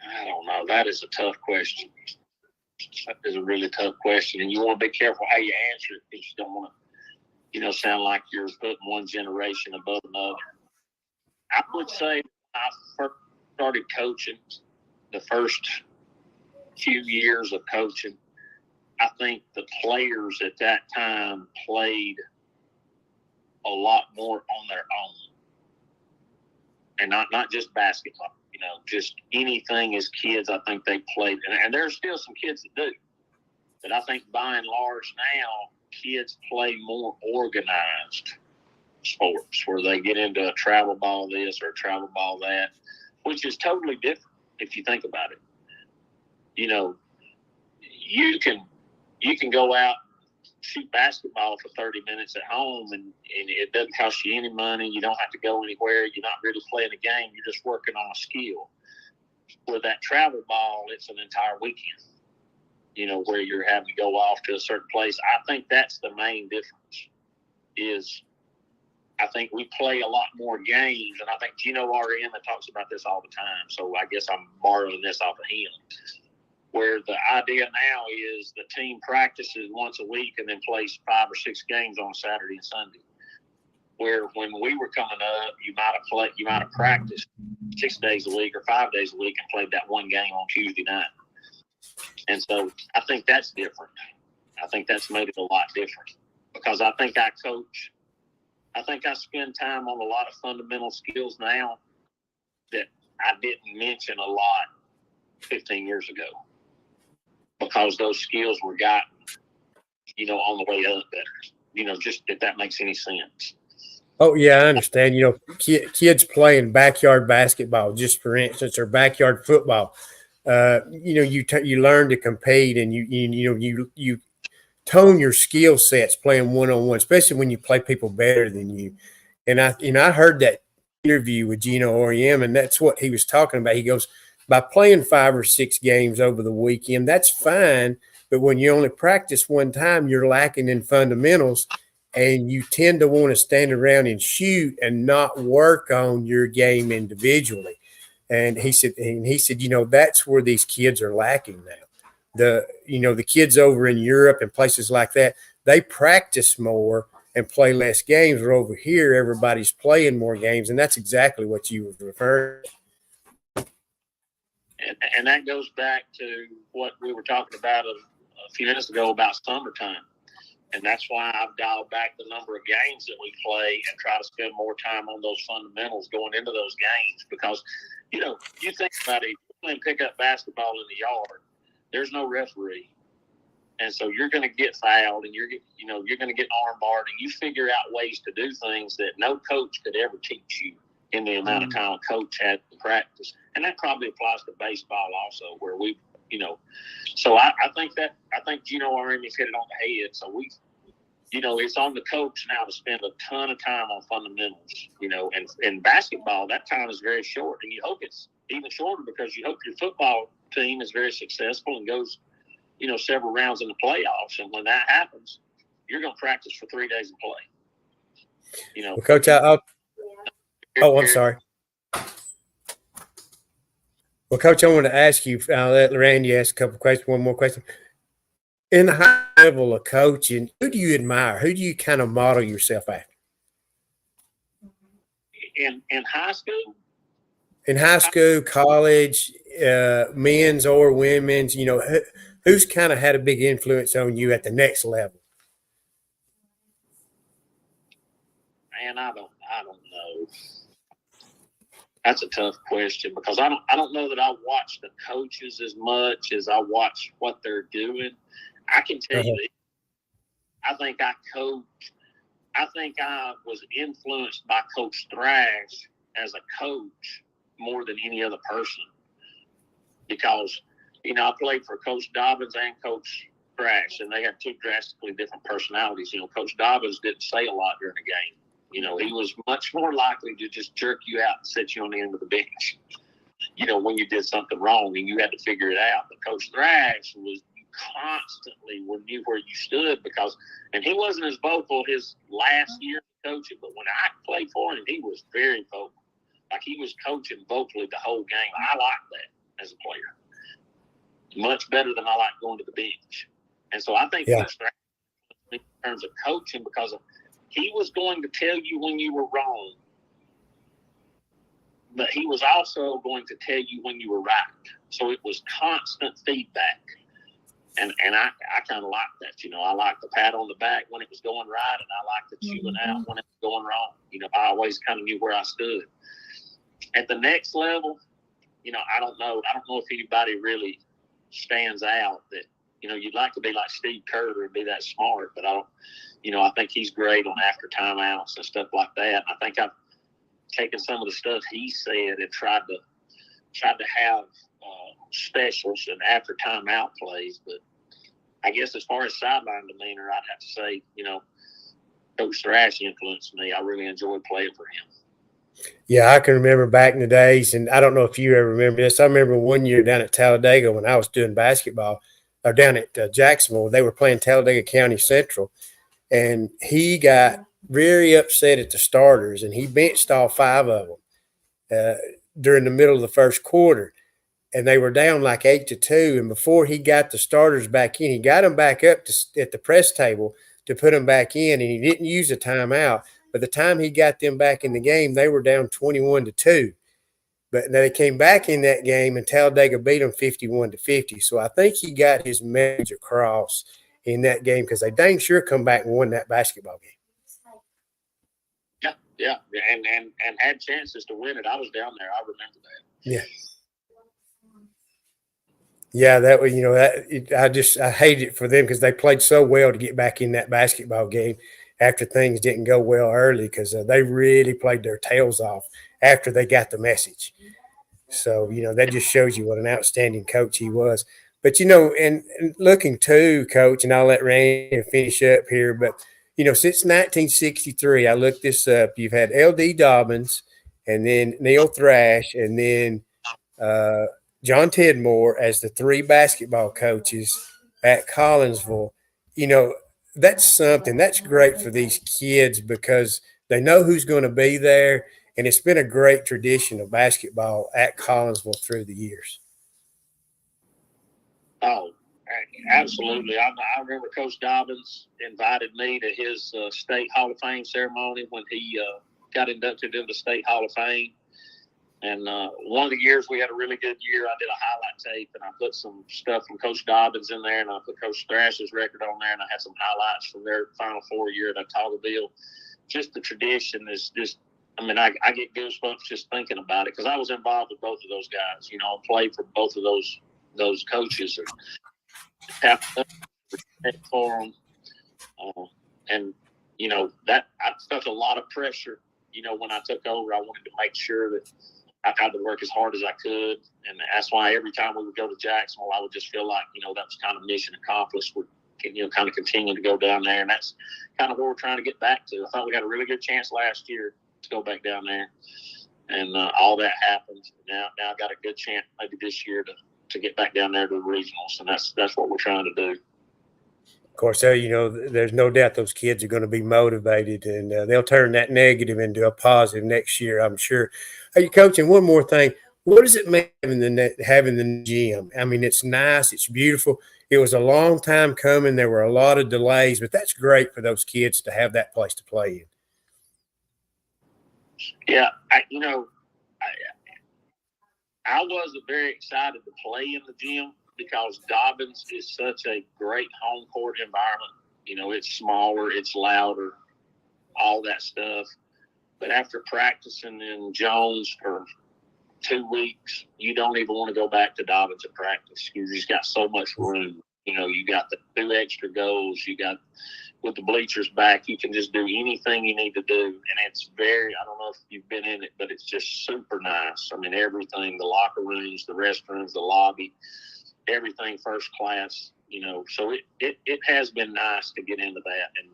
I don't know. That is a tough question. That is a really tough question. And you want to be careful how you answer it because you don't want to, sound like you're putting one generation above another. I would say when I first started coaching, the first few years of coaching, I think the players at that time played a lot more on their own. And not just basketball, just anything as kids, I think they played. And there's still some kids that do. But I think by and large now, kids play more organized sports where they get into a travel ball this or a travel ball that, which is totally different if you think about it. You can go out and shoot basketball for 30 minutes at home and it doesn't cost you any money. You don't have to go anywhere. You're not really playing a game. You're just working on a skill. With that travel ball, it's an entire weekend. Where you're having to go off to a certain place. I think that's the main difference is I think we play a lot more games. And I think Gino RM talks about this all the time. So I guess I'm borrowing this off of him. Where the idea now is the team practices once a week and then plays 5 or 6 games on Saturday and Sunday. Where when we were coming up, you might have practiced 6 days a week or 5 days a week and played that one game on Tuesday night. And so I think that's different. I think that's made it a lot different because I think I spend time on a lot of fundamental skills now that I didn't mention a lot 15 years ago because those skills were gotten, on the way up better, just if that makes any sense. Oh, yeah, I understand. Kids playing backyard basketball, just for instance, or backyard football. You learn to compete and you tone your skill sets playing one-on-one, especially when you play people better than you. And I heard that interview with Gino Oriem, and that's what he was talking about. He goes, by playing 5 or 6 games over the weekend, that's fine. But when you only practice one time, you're lacking in fundamentals, and you tend to want to stand around and shoot and not work on your game individually. And he said, that's where these kids are lacking now. The kids over in Europe and places like that, they practice more and play less games. Or over here, everybody's playing more games, and that's exactly what you were referring to. And that goes back to what we were talking about a few minutes ago about summertime. And that's why I've dialed back the number of games that we play and try to spend more time on those fundamentals going into those games because you think about it, you play pickup basketball in the yard, there's no referee. And so you're going to get fouled and you're going to get arm barred and you figure out ways to do things that no coach could ever teach you in the amount of time a coach had to practice. And that probably applies to baseball also where we, so I think Gino already hit it on the head. So it's on the coach now to spend a ton of time on fundamentals, and in basketball, that time is very short. And you hope it's even shorter because you hope your football team is very successful and goes, several rounds in the playoffs. And when that happens, you're going to practice for 3 days and play. Well, Coach, I'm sorry. Well, Coach, I want to ask you. I'll let Randy ask a couple of questions. One more question. In the high level of coaching, who do you admire? Who do you kind of model yourself after? In high school? In high school, college, men's or women's, who's kind of had a big influence on you at the next level? Man, I don't know. That's a tough question because I don't know that I watch the coaches as much as I watch what they're doing. I can tell you that I think I was influenced by Coach Thrash as a coach more than any other person because, I played for Coach Dobbins and Coach Thrash, and they had two drastically different personalities. Coach Dobbins didn't say a lot during the game. He was much more likely to just jerk you out and set you on the end of the bench, when you did something wrong and you had to figure it out. But Coach Thrash was constantly knew where you stood and he wasn't as vocal his last year coaching, but when I played for him, he was very vocal. Like he was coaching vocally the whole game. I liked that as a player. Much better than I like going to the bench. And so I think Coach Thrash, in terms of coaching, because he was going to tell you when you were wrong, but he was also going to tell you when you were right. So it was constant feedback. And I kind of liked that. I liked the pat on the back when it was going right, and I liked the chewing out when it was going wrong. I always kind of knew where I stood. At the next level, I don't know. I don't know if anybody really stands out that, you'd like to be like Steve Kerr and be that smart, but I don't. I think he's great on after timeouts and stuff like that. And I think I've taken some of the stuff he said and tried to have specials and after timeout plays. But I guess as far as sideline demeanor, I'd have to say, Coach Thrash influenced me. I really enjoyed playing for him. Yeah, I can remember back in the days, and I don't know if you ever remember this. I remember one year down at Talladega when I was doing basketball, or down at Jacksonville, they were playing Talladega County Central. And he got very upset at the starters, and he benched all 5 of them during the middle of the first quarter. And they were down like 8-2. And before he got the starters back in, he got them back up at the press table to put them back in, and he didn't use a timeout. By the time he got them back in the game, they were down 21-2. But they came back in that game, and Talladega beat them 51-50. So I think he got his message across in that game because they dang sure come back and won that basketball game. Yeah, and had chances to win it. I was down there. I remember that. Yeah. Yeah, that was, I hated it for them because they played so well to get back in that basketball game after things didn't go well early because they really played their tails off after they got the message. So, that just shows you what an outstanding coach he was. But, and looking too, Coach, and I'll let Randy finish up here, but, since 1963, I looked this up, you've had L.D. Dobbins and then Neil Thrash and then Jon Tidmore as the 3 basketball coaches at Collinsville. That's something that's great for these kids because they know who's going to be there. And it's been a great tradition of basketball at Collinsville through the years. Oh, absolutely. I remember Coach Dobbins invited me to his State Hall of Fame ceremony when he got inducted into the State Hall of Fame. And one of the years we had a really good year, I did a highlight tape, and I put some stuff from Coach Dobbins in there, and I put Coach Thrash's record on there, and I had some highlights from their Final Four year at Tagoville. Just the tradition is just – I get goosebumps just thinking about it because I was involved with both of those guys. I played for both of those coaches and have respect for them. That I felt a lot of pressure. When I took over, I wanted to make sure that I had to work as hard as I could, and that's why every time we would go to Jacksonville, I would just feel like that was kind of mission accomplished. We're kind of continue to go down there, and that's kind of where we're trying to get back to. I thought we had a really good chance last year to go back down there, and all that happened. Now I got a good chance maybe this year to get back down there to the regionals, and that's what we're trying to do. course, there's no doubt those kids are going to be motivated, and they'll turn that negative into a positive next year, I'm sure. Hey, Coach, and one more thing. What does it mean having the gym? I mean, it's nice. It's beautiful. It was a long time coming. There were a lot of delays, but that's great for those kids to have that place to play in. Yeah, I wasn't very excited to play in the gym because Dobbins is such a great home court environment. It's smaller, it's louder, all that stuff. But after practicing in Jones for 2 weeks, you don't even want to go back to Dobbins to practice. You just got so much room. You got the 2 extra goals. You got, with the bleachers back, you can just do anything you need to do. And it's I don't know if you've been in it, but it's just super nice. I mean, everything, the locker rooms, the restrooms, the lobby, everything first class, So it has been nice to get into that. And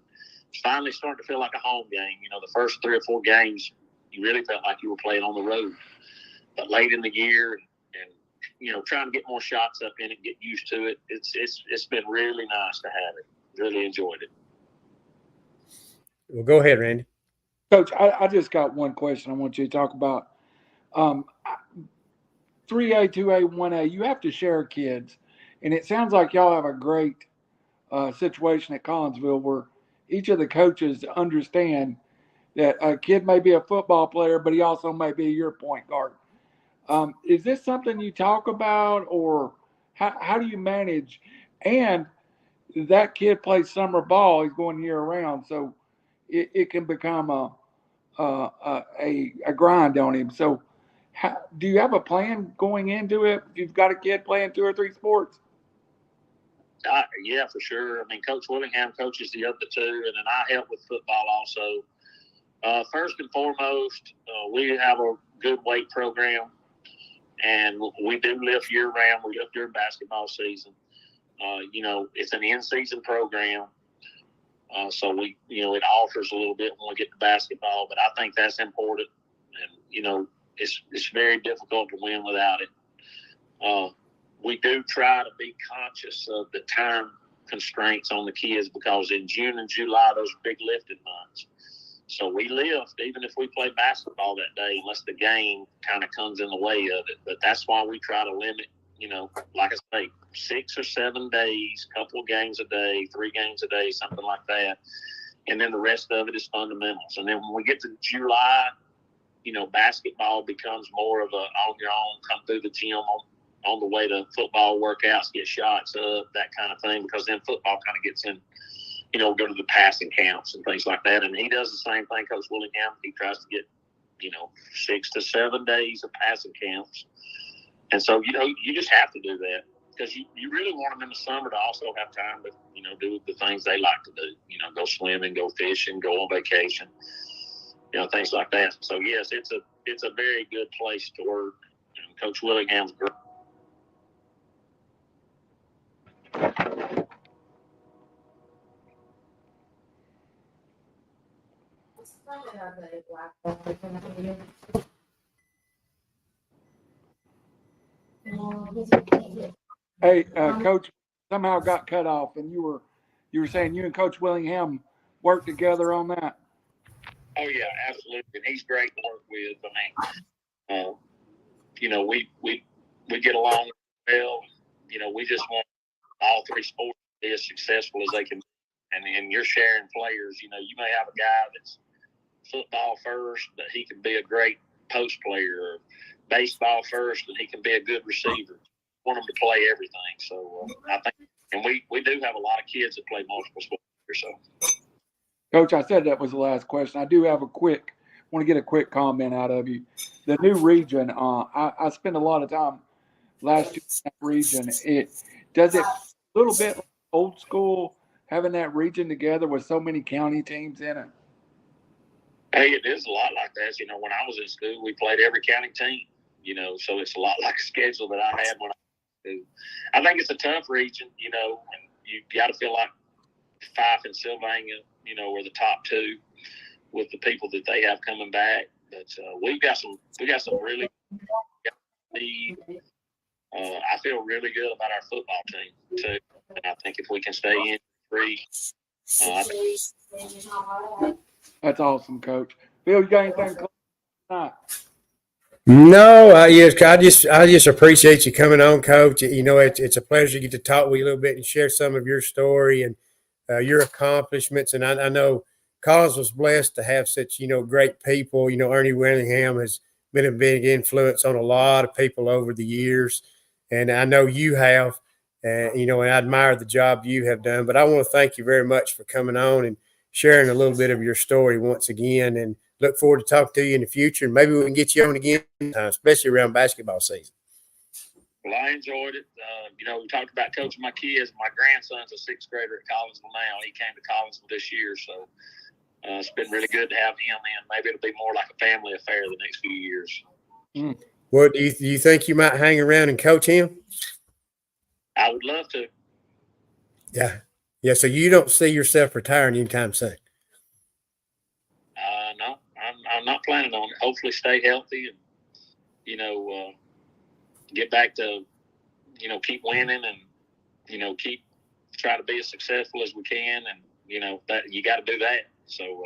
it's finally starting to feel like a home game. The first 3 or 4 games, you really felt like you were playing on the road. But late in the year and trying to get more shots up in it, get used to it, it's been really nice to have it. Really enjoyed it. Well, go ahead, Randy. Coach, I just got one question I want you to talk about. 3A, 2A, 1A, you have to share kids. And it sounds like y'all have a great situation at Collinsville where each of the coaches understand that a kid may be a football player, but he also may be your point guard. Is this something you talk about, or how do you manage? And that kid plays summer ball; he's going year round, so it can become a grind on him. So, do you have a plan going into it? If you've got a kid playing 2 or 3 sports. Yeah, for sure. I mean, Coach Willingham coaches the other 2, and then I help with football also. First and foremost, we have a good weight program. And we do lift year-round. We lift during basketball season. It's an in-season program. So it alters a little bit when we get to basketball. But I think that's important. And, it's very difficult to win without it. We do try to be conscious of the time constraints on the kids because in June and July, those are big lifting months. So we lift even if we play basketball that day, unless the game kind of comes in the way of it. But that's why we try to limit, like I say, 6 or 7 days, couple of games a day, 3 games a day, something like that. And then the rest of it is fundamentals. And then when we get to July, basketball becomes more of a on your own, come through the gym on the way to football workouts, get shots up, that kind of thing, because then football kind of gets in. Go to the passing counts and things like that. And he does the same thing, Coach Willingham. He tries to get, 6 to 7 days of passing counts. And so, you just have to do that because you really want them in the summer to also have time to, do the things they like to do, go swimming, go fishing, go on vacation, things like that. So, yes, it's a very good place to work. Coach Willingham's great. Hey, Coach, somehow got cut off, and you were saying you and Coach Willingham worked together on that. Oh yeah, absolutely. And he's great to work with. I mean, we get along well. We just want all 3 sports to be as successful as they can. And you're sharing players. You may have a guy that's football first, but he can be a great post player, or baseball first, and he can be a good receiver. Want them to play everything. So I think, and we do have a lot of kids that play multiple sports here. So, Coach, I said that was the last question. I do have want to get a quick comment out of you. The new region, I spent a lot of time last year in that region. Does it a little bit like old school having that region together with so many county teams in it? Hey, it is a lot like that. When I was in school, we played every county team. So it's a lot like a schedule that I had when I was in school. I think it's a tough region, and you got to feel like Fife and Sylvania, are the top 2 with the people that they have coming back. But we got some really. I feel really good about our football team too, and I think if we can stay in agree. That's awesome, Coach. Phil, you got anything tonight? No, I just appreciate you coming on, Coach. You know, it's a pleasure to get to talk with you a little bit and share some of your story and your accomplishments. And I know Collins was blessed to have such, great people. You know, Ernie Willingham has been a big influence on a lot of people over the years. And I know you have, and I admire the job you have done. But I want to thank you very much for coming on and sharing a little bit of your story once again. And look forward to talking to you in the future. And maybe we can get you on again, especially around basketball season. Well, I enjoyed it. We talked about coaching my kids. My grandson's a sixth grader at Collinsville now. He came to Collinsville this year, so it's been really good to have him in. Maybe it'll be more like a family affair the next few years. Well, do you think you might hang around and coach him? I would love to. Yeah. Yeah, so you don't see yourself retiring anytime soon? No, I'm not planning on it. Hopefully stay healthy and, get back to, keep winning and, keep try to be as successful as we can. And, that you got to do that. So,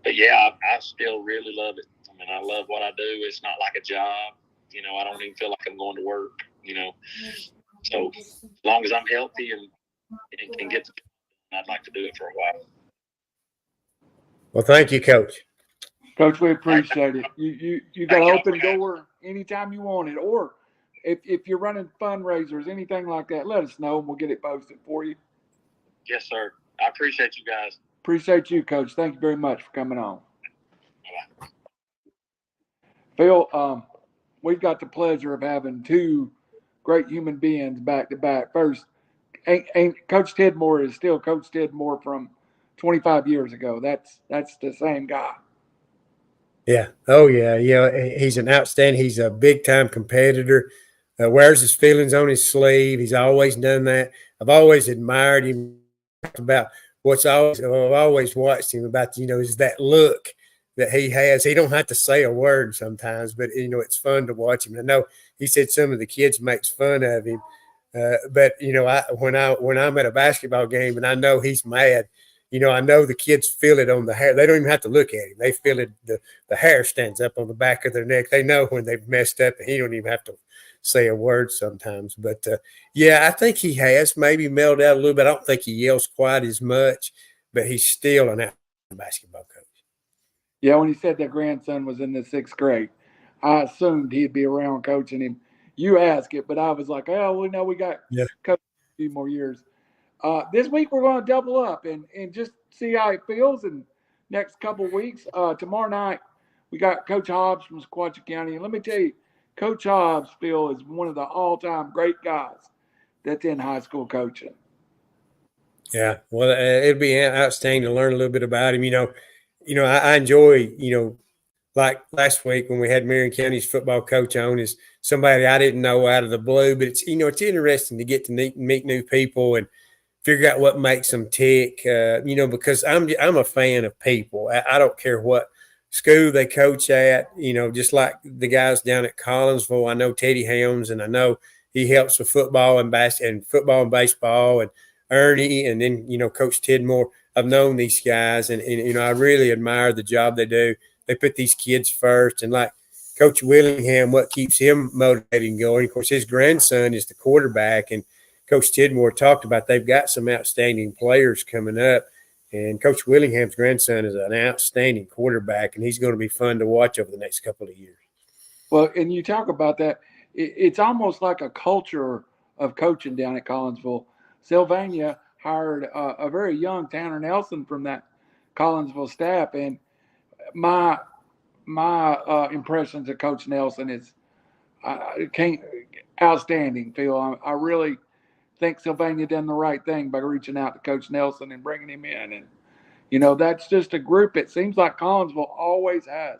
but yeah, I still really love it. I mean, I love what I do. It's not like a job. I don't even feel like I'm going to work, So as long as I'm healthy and can get to, I'd like to do it for a while. Well, thank you, Coach. Coach, we appreciate it. You got an open door anytime you want it. Or if you're running fundraisers, anything like that, let us know and we'll get it posted for you. Yes, sir. I appreciate you guys. Appreciate you, Coach. Thank you very much for coming on. Bye-bye. Phil, we've got the pleasure of having two great human beings back to back. First, Coach Tidmore is still Coach Tidmore from 25 years ago. That's the same guy. Yeah. Oh, yeah. Yeah. He's an outstanding. He's a big time competitor. Wears his feelings on his sleeve. He's always done that. I've always admired him. About I've always watched him about, is that look that he has. He don't have to say a word sometimes, but it's fun to watch him. I know he said some of the kids makes fun of him, but when I'm at a basketball game and I know he's mad, I know the kids feel it on the hair. They don't even have to look at him. They feel it. The hair stands up on the back of their neck. They know when they've messed up, and he don't even have to say a word sometimes. But, yeah, I think he has maybe mellowed out a little bit. I don't think he yells quite as much, but he's still an basketball coach. Yeah, when he said their grandson was in the sixth grade, I assumed he'd be around coaching him. You ask it, but I was like, oh, we know we got coach a few more years. This week we're going to double up and just see how it feels in next couple of weeks. Tomorrow night we got Coach Hobbs from Cherokee County. And let me tell you, Coach Hobbs, Phil, is one of the all-time great guys that's in high school coaching. Yeah, well, it'd be outstanding to learn a little bit about him. I enjoy, like last week when we had Marion County's football coach on, is somebody I didn't know out of the blue. But it's interesting to get to meet new people and figure out what makes them tick. Because I'm a fan of people. I don't care what school they coach at. Just like the guys down at Collinsville. I know Teddy Helms, and I know he helps with football and football and baseball, and Ernie, and then Coach Tidmore. I've known these guys, and I really admire the job they do. They put these kids first, and like Coach Willingham, what keeps him motivated and going. Of course, his grandson is the quarterback, and Coach Tidmore talked about they've got some outstanding players coming up, and Coach Willingham's grandson is an outstanding quarterback, and he's going to be fun to watch over the next couple of years. Well, and you talk about that, it's almost like a culture of coaching down at Collinsville. Sylvania hired a very young Tanner Nelson from that Collinsville staff, and my impressions of Coach Nelson is outstanding, Phil. I really think Sylvania done the right thing by reaching out to Coach Nelson and bringing him in. And, that's just a group. It seems like Collinsville always has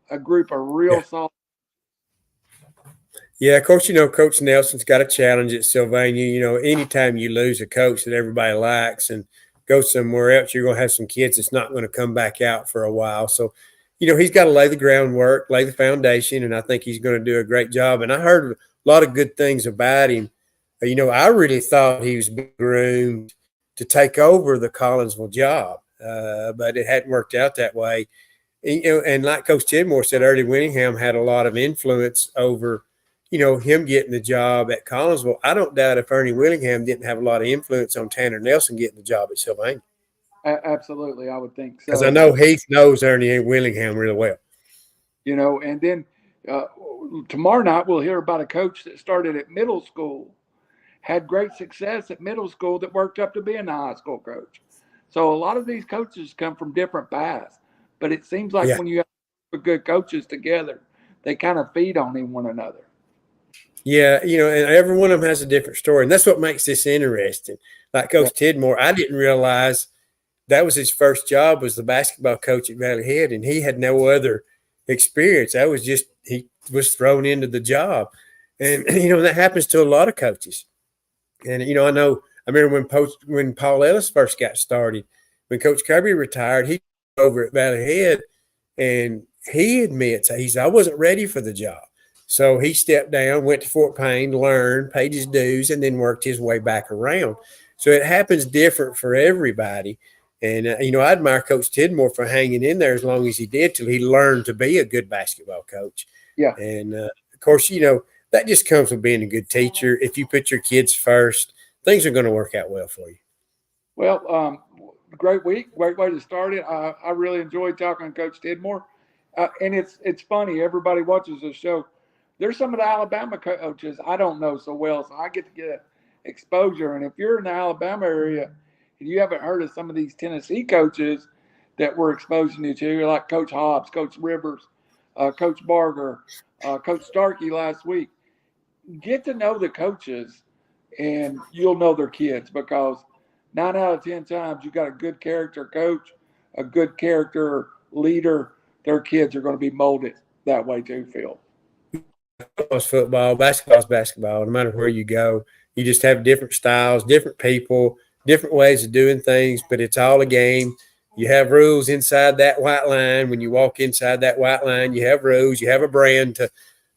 a group of real solid. Yeah, of course, Coach Nelson's got a challenge at Sylvania. Anytime you lose a coach that everybody likes and go somewhere else, you're going to have some kids that's not going to come back out for a while. So, he's got to lay the groundwork, lay the foundation, and I think he's going to do a great job. And I heard a lot of good things about him. I really thought he was groomed to take over the Collinsville job, but it hadn't worked out that way. And like Coach Tidmore said, Ernie Willingham had a lot of influence over, him getting the job at Collinsville. I don't doubt if Ernie Willingham didn't have a lot of influence on Tanner Nelson getting the job at Sylvania. Absolutely, I would think so. Because I know Heath knows Ernie Willingham really well. And then tomorrow night we'll hear about a coach that started at middle school, had great success at middle school, that worked up to being a high school coach. So a lot of these coaches come from different paths, but it seems like when you have good coaches together, they kind of feed on one another. Yeah, and every one of them has a different story, and that's what makes this interesting. Like Coach Tidmore, I didn't realize that was his first job, was the basketball coach at Valley Head, and he had no other experience. That was just, he was thrown into the job. And, that happens to a lot of coaches. And, I remember when Paul Ellis first got started, when Coach Kirby retired, he over at Valley Head, and he admits, I wasn't ready for the job. So he stepped down, went to Fort Payne, learned, paid his dues, and then worked his way back around. So it happens different for everybody. And, I admire Coach Tidmore for hanging in there as long as he did till he learned to be a good basketball coach. Yeah. And, of course, that just comes with being a good teacher. If you put your kids first, things are going to work out well for you. Well, great week. Great way to start it. I really enjoyed talking to Coach Tidmore. And it's funny. Everybody watches this show. There's some of the Alabama coaches I don't know so well, so I get to get exposure. And if you're in the Alabama area and you haven't heard of some of these Tennessee coaches that we're exposing you to, like Coach Hobbs, Coach Rivers, Coach Barger, Coach Starkey last week, get to know the coaches and you'll know their kids, because 9 out of 10 times you got a good character coach, a good character leader, their kids are going to be molded that way too, Phil. Football's football, basketball's basketball. No matter where you go, you just have different styles, different people, different ways of doing things, but it's all a game. You have rules inside that white line. When you walk inside that white line, you have rules. You have a brand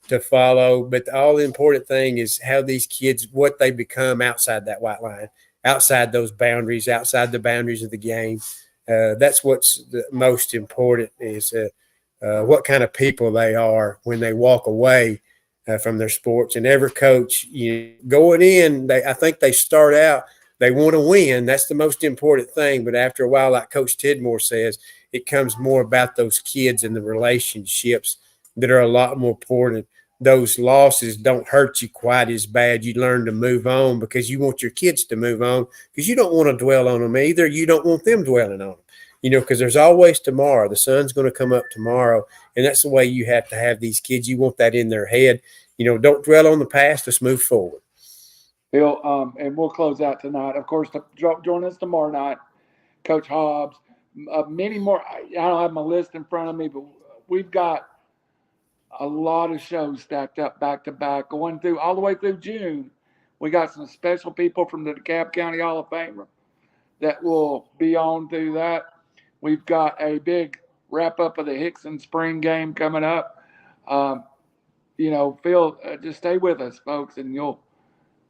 to follow. But all the important thing is how these kids, what they become outside that white line, outside those boundaries, outside the boundaries of the game. That's what's the most important, is what kind of people they are when they walk away from their sports. And every coach, going in, I think they start out, they want to win. That's the most important thing. But after a while, like Coach Tidmore says, it comes more about those kids and the relationships that are a lot more important. Those losses don't hurt you quite as bad. You learn to move on because you want your kids to move on, because you don't want to dwell on them either. You don't want them dwelling on them, because there's always tomorrow. The sun's going to come up tomorrow, and that's the way you have to have these kids. You want that in their head. Don't dwell on the past. Let's move forward. Bill, and we'll close out tonight. Of course, join us tomorrow night, Coach Hobbs. Many more. I don't have my list in front of me, but we've got a lot of shows stacked up back to back, going through all the way through June. We got some special people from the DeKalb County Hall of Fame that will be on through that. We've got a big wrap up of the Hickson spring game coming up. Phil, just stay with us, folks, and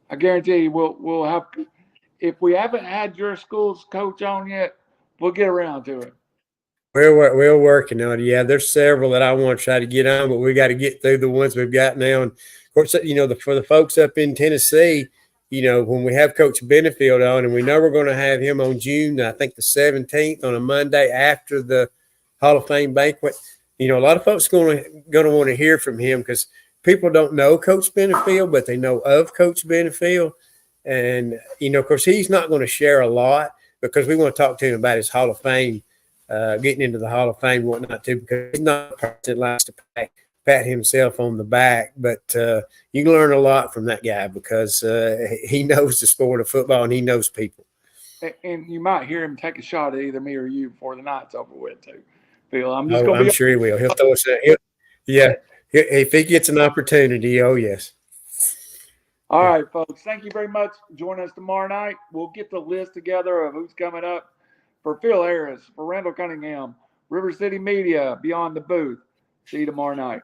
I guarantee you we'll have. If we haven't had your school's coach on yet, we'll get around to it. We're working on it. Yeah, there's several that I want to try to get on, but we got to get through the ones we've got now. And of course, for the folks up in Tennessee, when we have Coach Benefield on, and we know we're going to have him on June, I think the 17th, on a Monday after the Hall of Fame banquet. A lot of folks going to want to hear from him, because people don't know Coach Benefield, but they know of Coach Benefield. And, of course, he's not going to share a lot, because we want to talk to him about his Hall of Fame, getting into the Hall of Fame and whatnot too, because he's not a person that likes to pat himself on the back. But you can learn a lot from that guy, because he knows the sport of football and he knows people. And you might hear him take a shot at either me or you before the night's over with too, Phil. I'm sure he will. He'll throw us if he gets an opportunity. Oh yes. All right, folks. Thank you very much. Join us tomorrow night. We'll get the list together of who's coming up. For Phil Harris, for Randall Cunningham, River City Media, Beyond the Booth. See you tomorrow night.